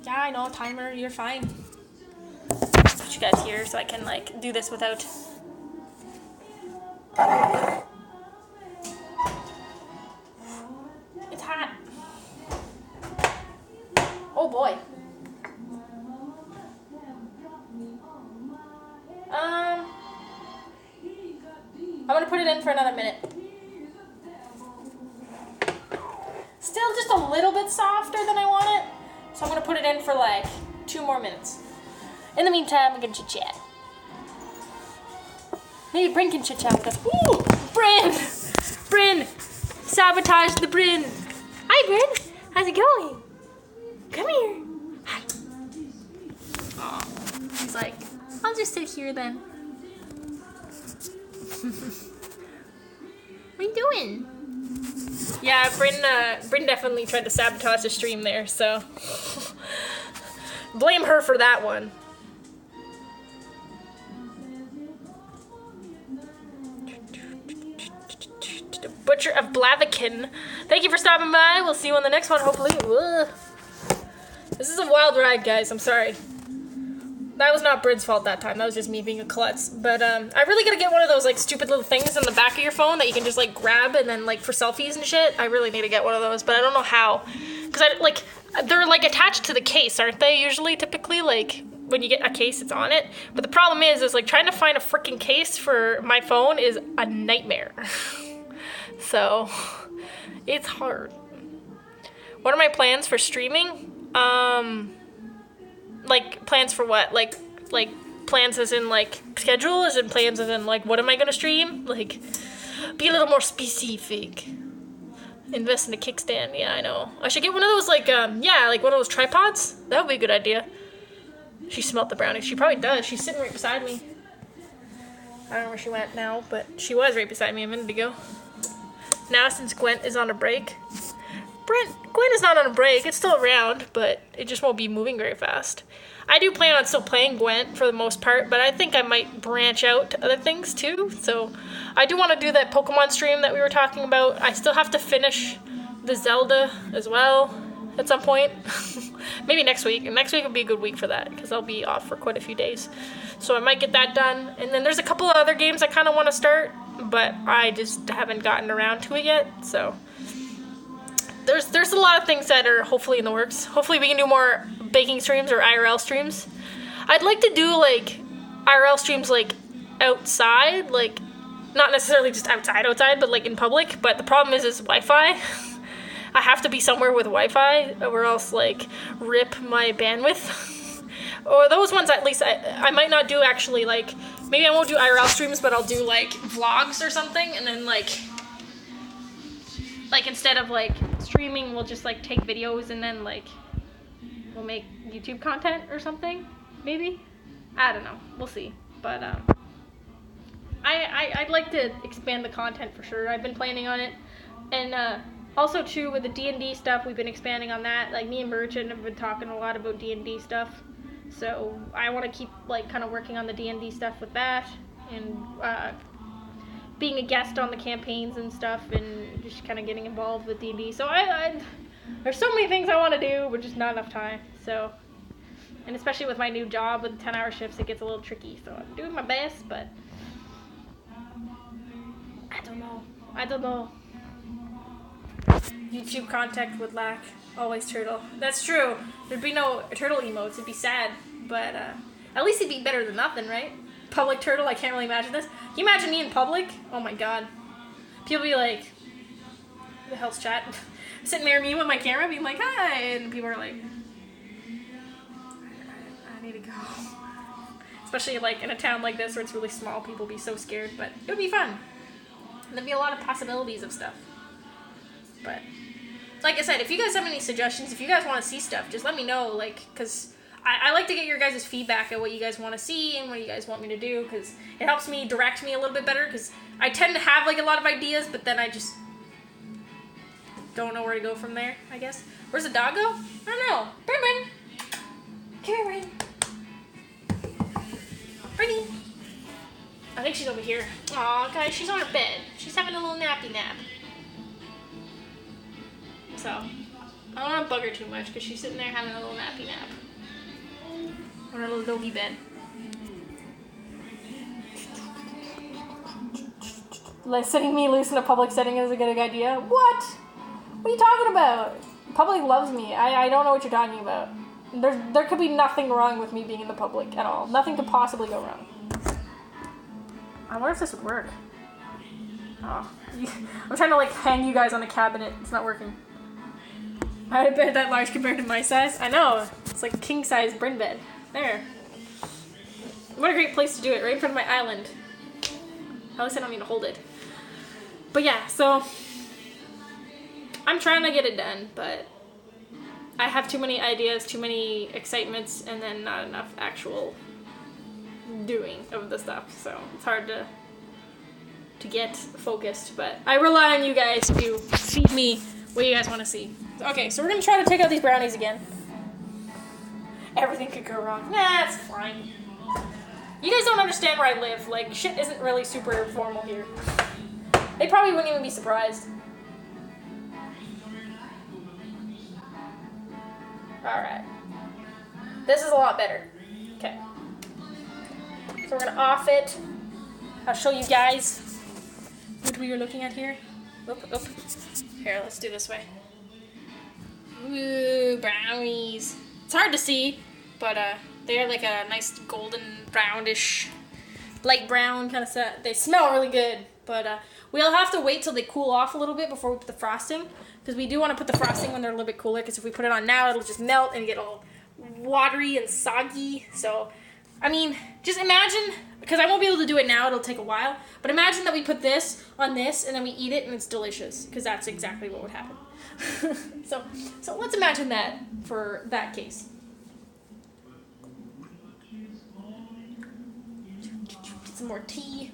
Yeah, I know, timer, you're fine. Put you guys here so I can, like, do this without... It's hot. Oh boy. I'm gonna put it in for another minute. Still just a little bit softer than I want it. So I'm gonna put it in for like 2 more minutes. In the meantime, I'm gonna chit chat. Maybe Bryn can chit chat with us. Ooh, Bryn! Bryn! Sabotage the Bryn! Hi, Bryn! How's it going? Come here. Hi. Aw. He's like, I'll just sit here then. What are you doing? Yeah, Bryn definitely tried to sabotage the stream there, so blame her for that one. Butcher of Blaviken. Thank you for stopping by. We'll see you on the next one, hopefully. Ugh. This is a wild ride, guys. I'm sorry. That was not Bryn's fault that time. That was just me being a klutz. But I really gotta get one of those like stupid little things in the back of your phone that you can just like grab and then like for selfies and shit. I really need to get one of those, but I don't know how. Cause they're like attached to the case, aren't they? Usually, typically, like when you get a case, it's on it. But the problem is like trying to find a freaking case for my phone is a nightmare. So it's hard. What are my plans for streaming? Like, plans for what? Like, plans as in, like, schedule? As in plans as in, like, what am I gonna stream? Like, be a little more specific. Invest in a kickstand. Yeah, I know. I should get one of those, like, yeah, like one of those tripods. That would be a good idea. She smelled the brownies. She probably does. She's sitting right beside me. I don't know where she went now, but she was right beside me a minute ago. Now, since Gwent is on a break... Gwen is not on a break. It's still around, but it just won't be moving very fast. I do plan on still playing Gwent for the most part, but I think I might branch out to other things too. So I do want to do that Pokemon stream that we were talking about. I still have to finish the Zelda as well. at some point. Maybe next week. Next week would be a good week for that because I'll be off for quite a few days. So I might get that done. And then there's a couple of other games I kind of want to start, but I just haven't gotten around to it yet. So there's a lot of things that are hopefully in the works. Hopefully we can do more baking streams or IRL streams. I'd like to do like IRL streams like outside, like not necessarily just outside, but like in public. But the problem is Wi-Fi. I have to be somewhere with Wi-Fi or else like rip my bandwidth. Or those ones at least I might not do actually, like maybe I won't do IRL streams, but I'll do like vlogs or something, and then like instead of like streaming, we'll just like take videos and then like we'll make YouTube content or something, maybe. I don't know. We'll see. But I'd like to expand the content for sure. I've been planning on it, and also too with the D&D stuff, we've been expanding on that. Like me and Merchant have been talking a lot about D&D stuff, so I want to keep like kind of working on the D&D stuff with that, and being a guest on the campaigns and stuff, and just kind of getting involved with D&D. So there's so many things I want to do, but just not enough time. So, and especially with my new job with 10-hour shifts, it gets a little tricky. So I'm doing my best, but I don't know. YouTube contact would lack. Always turtle. That's true. There'd be no turtle emotes. It'd be sad, but at least it'd be better than nothing, right? Public turtle. I can't really imagine this. Can you imagine me in public? Oh my god. People be like, "Who the hell's chat?" Sitting there, me with my camera, being like, "Hi," and people are like, "I need to go." Especially like in a town like this where it's really small, people be so scared. But it would be fun. There'd be a lot of possibilities of stuff. But like I said, if you guys have any suggestions, if you guys want to see stuff, just let me know. Like, cause I like to get your guys' feedback at what you guys want to see and what you guys want me to do, because it helps me direct me a little bit better, because I tend to have like a lot of ideas, but then I just don't know where to go from there, I guess. Where's the dog go? I don't know. Brendan! Come here, Brendan. Brendan! I think she's over here. Aw, guys, she's on her bed. She's having a little nappy nap. So, I don't want to bug her too much, because she's sitting there having a little nappy nap. On her little doggy bed. Like, setting me loose in a public setting is a good idea? What? What are you talking about? The public loves me. I don't know what you're talking about. There could be nothing wrong with me being in the public at all. Nothing could possibly go wrong. I wonder if this would work. Oh. I'm trying to, like, hang you guys on a cabinet. It's not working. I bet that large compared to my size. I know. It's like a king-size Bryn bed. There. What a great place to do it, right in front of my island. At least I don't need to hold it. But yeah, so I'm trying to get it done, but I have too many ideas, too many excitements, and then not enough actual doing of the stuff. So it's hard to get focused, but I rely on you guys to feed me what you guys want to see. Okay, so we're going to try to take out these brownies again. Everything could go wrong. Nah, it's fine. You guys don't understand where I live. Like, shit isn't really super formal here. They probably wouldn't even be surprised. Alright. This is a lot better. Okay. So we're going to off it. I'll show you guys what we were looking at here. Oop. Here, let's do this way. Ooh, brownies. It's hard to see, but they're like a nice golden brownish, light brown kind of set. They smell really good, but we'll have to wait till they cool off a little bit before we put the frosting, because we do want to put the frosting when they're a little bit cooler, because if we put it on now, it'll just melt and get all watery and soggy. So, I mean, just imagine, because I won't be able to do it now, it'll take a while, but imagine that we put this on this and then we eat it and it's delicious, because that's exactly what would happen. So let's imagine that for that case. Get some more tea.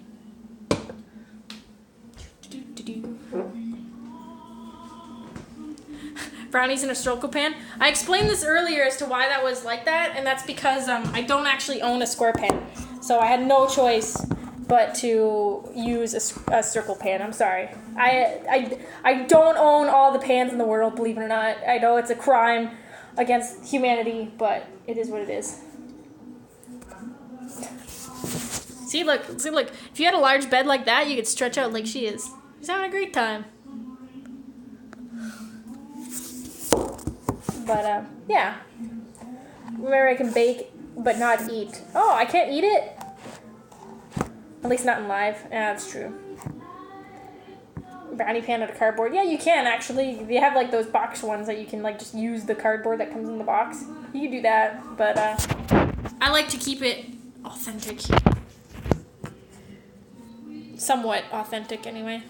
Brownies in a stroke pan. I explained this earlier as to why that was like that, and that's because I don't actually own a square pan, so I had no choice but to use a circle pan. I'm sorry. I don't own all the pans in the world, believe it or not. I know it's a crime against humanity, but it is what it is. See, look. If you had a large bed like that, you could stretch out like she is. She's having a great time. But, yeah. Remember, I can bake, but not eat. Oh, I can't eat it? At least not in live. Yeah, that's true. Brownie pan out of cardboard. Yeah, you can, actually. They have, like, those box ones that you can, like, just use the cardboard that comes in the box. You can do that, but, I like to keep it authentic. Somewhat authentic, anyway.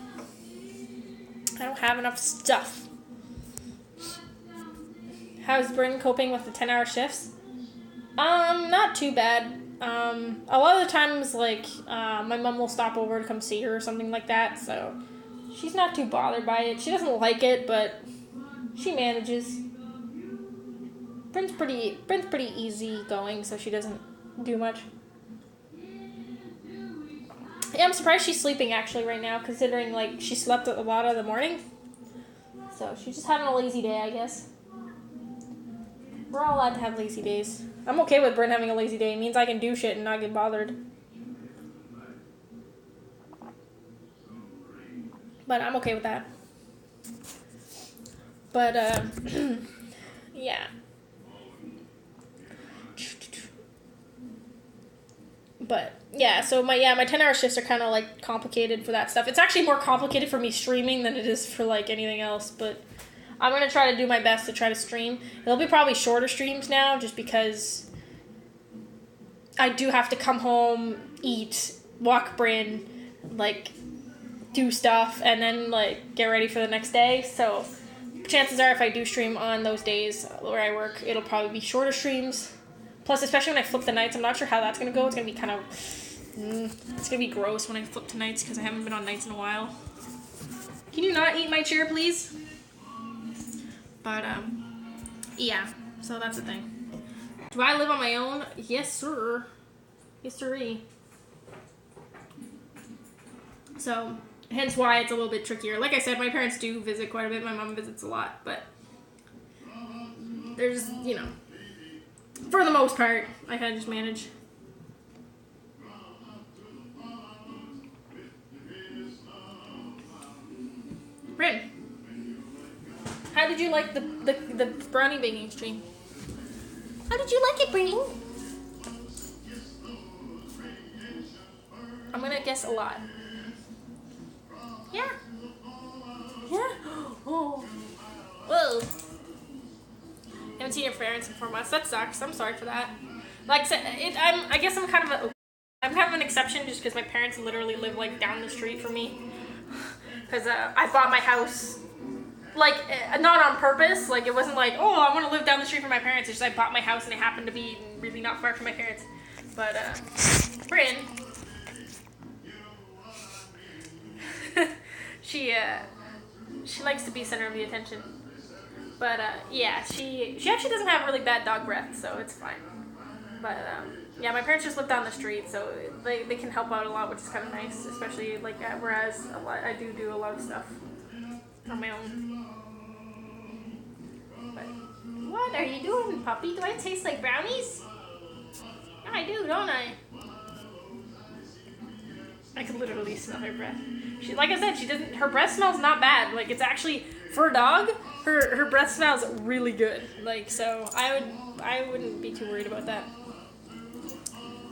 I don't have enough stuff. How's Bryn coping with the 10-hour shifts? Not too bad. A lot of the times, like, my mom will stop over to come see her or something like that, so she's not too bothered by it. She doesn't like it, but she manages. Bryn's pretty easy going, so she doesn't do much. Yeah, I'm surprised she's sleeping actually right now, considering like she slept a lot of the morning. So she's just having a lazy day, I guess. We're all allowed to have lazy days. I'm okay with Bryn having a lazy day. It means I can do shit and not get bothered. But I'm okay with that. But, yeah. But, yeah, so my 10-hour shifts are kind of, like, complicated for that stuff. It's actually more complicated for me streaming than it is for, like, anything else, but I'm going to try to do my best to try to stream. It'll be probably shorter streams now, just because I do have to come home, eat, walk Bryn, like, do stuff, and then, like, get ready for the next day. So chances are if I do stream on those days where I work, it'll probably be shorter streams. Plus, especially when I flip the nights, I'm not sure how that's going to go. It's going to be kind of, it's going to be gross when I flip to nights because I haven't been on nights in a while. Can you not eat my chair, please? But, yeah, so that's the thing. Do I live on my own? Yes, sir. Yes, sirree. So, hence why it's a little bit trickier. Like I said, my parents do visit quite a bit. My mom visits a lot, but there's, you know, for the most part, I kind of just manage. Bryn, how did you like the brownie baking stream? How did you like it, Bryn? I'm gonna guess a lot. Yeah. Yeah. Oh. Whoa. Haven't seen your parents in 4 months. That sucks. I'm sorry for that. Like I said, I guess I'm kind of an exception just because my parents literally live like down the street from me. Because I bought my house, like, not on purpose. Like, it wasn't like, oh, I want to live down the street from my parents. It's just I bought my house and it happened to be really not far from my parents. But, Bryn, she likes to be center of the attention. But, yeah, she actually doesn't have really bad dog breath, so it's fine. But, yeah, my parents just live down the street, so they can help out a lot, which is kind of nice, especially, like, whereas I do a lot of stuff on my own. But, what are you doing, puppy? Do I taste like brownies? Yeah, I do, don't I? I can literally smell her breath. She, like I said, her breath smells not bad. Like, it's actually, for a dog, her breath smells really good. Like, so I wouldn't be too worried about that.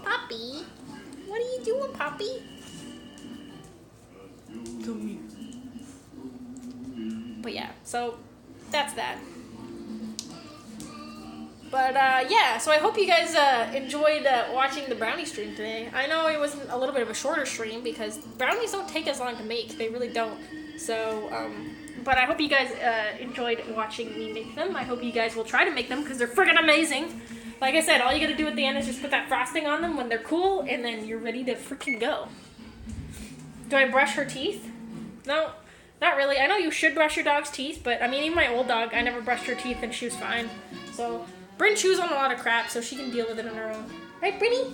Poppy, what are you doing, Poppy? Come here. But yeah, so that's that. But yeah, so I hope you guys enjoyed watching the brownie stream today. I know it was a little bit of a shorter stream because brownies don't take as long to make. They really don't. So, but I hope you guys enjoyed watching me make them. I hope you guys will try to make them because they're friggin' amazing. Like I said, all you gotta do at the end is just put that frosting on them when they're cool, and then you're ready to freaking go. Do I brush her teeth? No, not really. I know you should brush your dog's teeth, but I mean, even my old dog, I never brushed her teeth and she was fine. So, Bryn chews on a lot of crap, so she can deal with it on her own. Right, Brinny?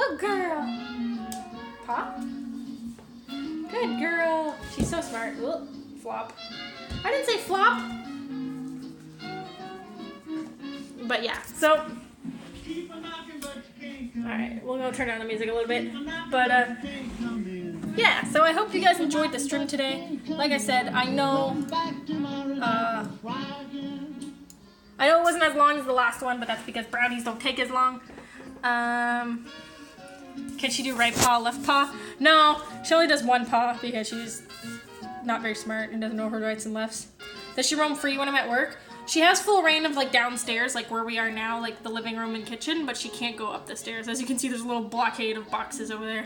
Good girl. Paw? Good girl. She's so smart. Ooh, flop. I didn't say flop. But yeah, so. Alright, we'll go turn down the music a little bit. But, yeah, so I hope you guys enjoyed the stream today. Like I said, I know it wasn't as long as the last one, but that's because brownies don't take as long. Can she do right paw, left paw? No, she only does one paw because she's not very smart and doesn't know her rights and lefts. Does she roam free when I'm at work? She has full reign of like downstairs, like where we are now, like the living room and kitchen, but she can't go up the stairs. As you can see, there's a little blockade of boxes over there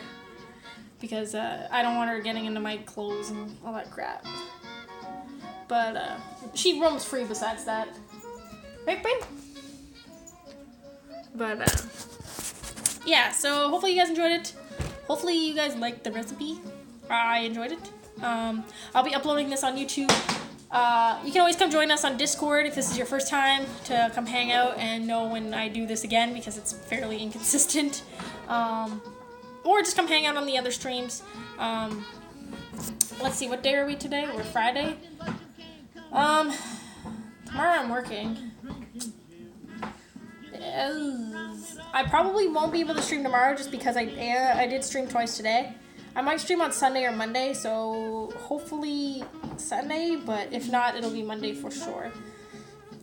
because I don't want her getting into my clothes and all that crap. But she roams free besides that. Right, Brain? But yeah, so hopefully you guys enjoyed it. Hopefully you guys liked the recipe. I enjoyed it. I'll be uploading this on YouTube. You can always come join us on Discord if this is your first time to come hang out and know when I do this again because it's fairly inconsistent. Or just come hang out on the other streams. Let's see, what day are we today? We're Friday. Tomorrow I'm working. I probably won't be able to stream tomorrow just because I did stream twice today. I might stream on Sunday or Monday, so hopefully Sunday, but if not, it'll be Monday for sure.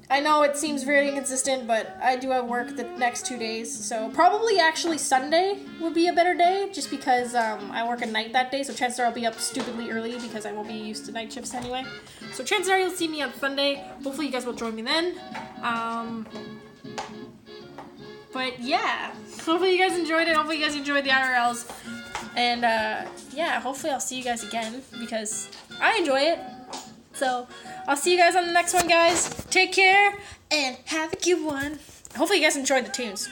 I know it seems very inconsistent, but I do have work the next 2 days, so probably actually Sunday would be a better day, just because I work at night that day, so chances are I'll be up stupidly early because I won't be used to night shifts anyway. So chances are you'll see me on Sunday. Hopefully you guys will join me then. But yeah, hopefully you guys enjoyed it. Hopefully you guys enjoyed the IRLs. And yeah, hopefully I'll see you guys again because I enjoy it. So I'll see you guys on the next one, guys. Take care and have a good one. Hopefully you guys enjoyed the tunes.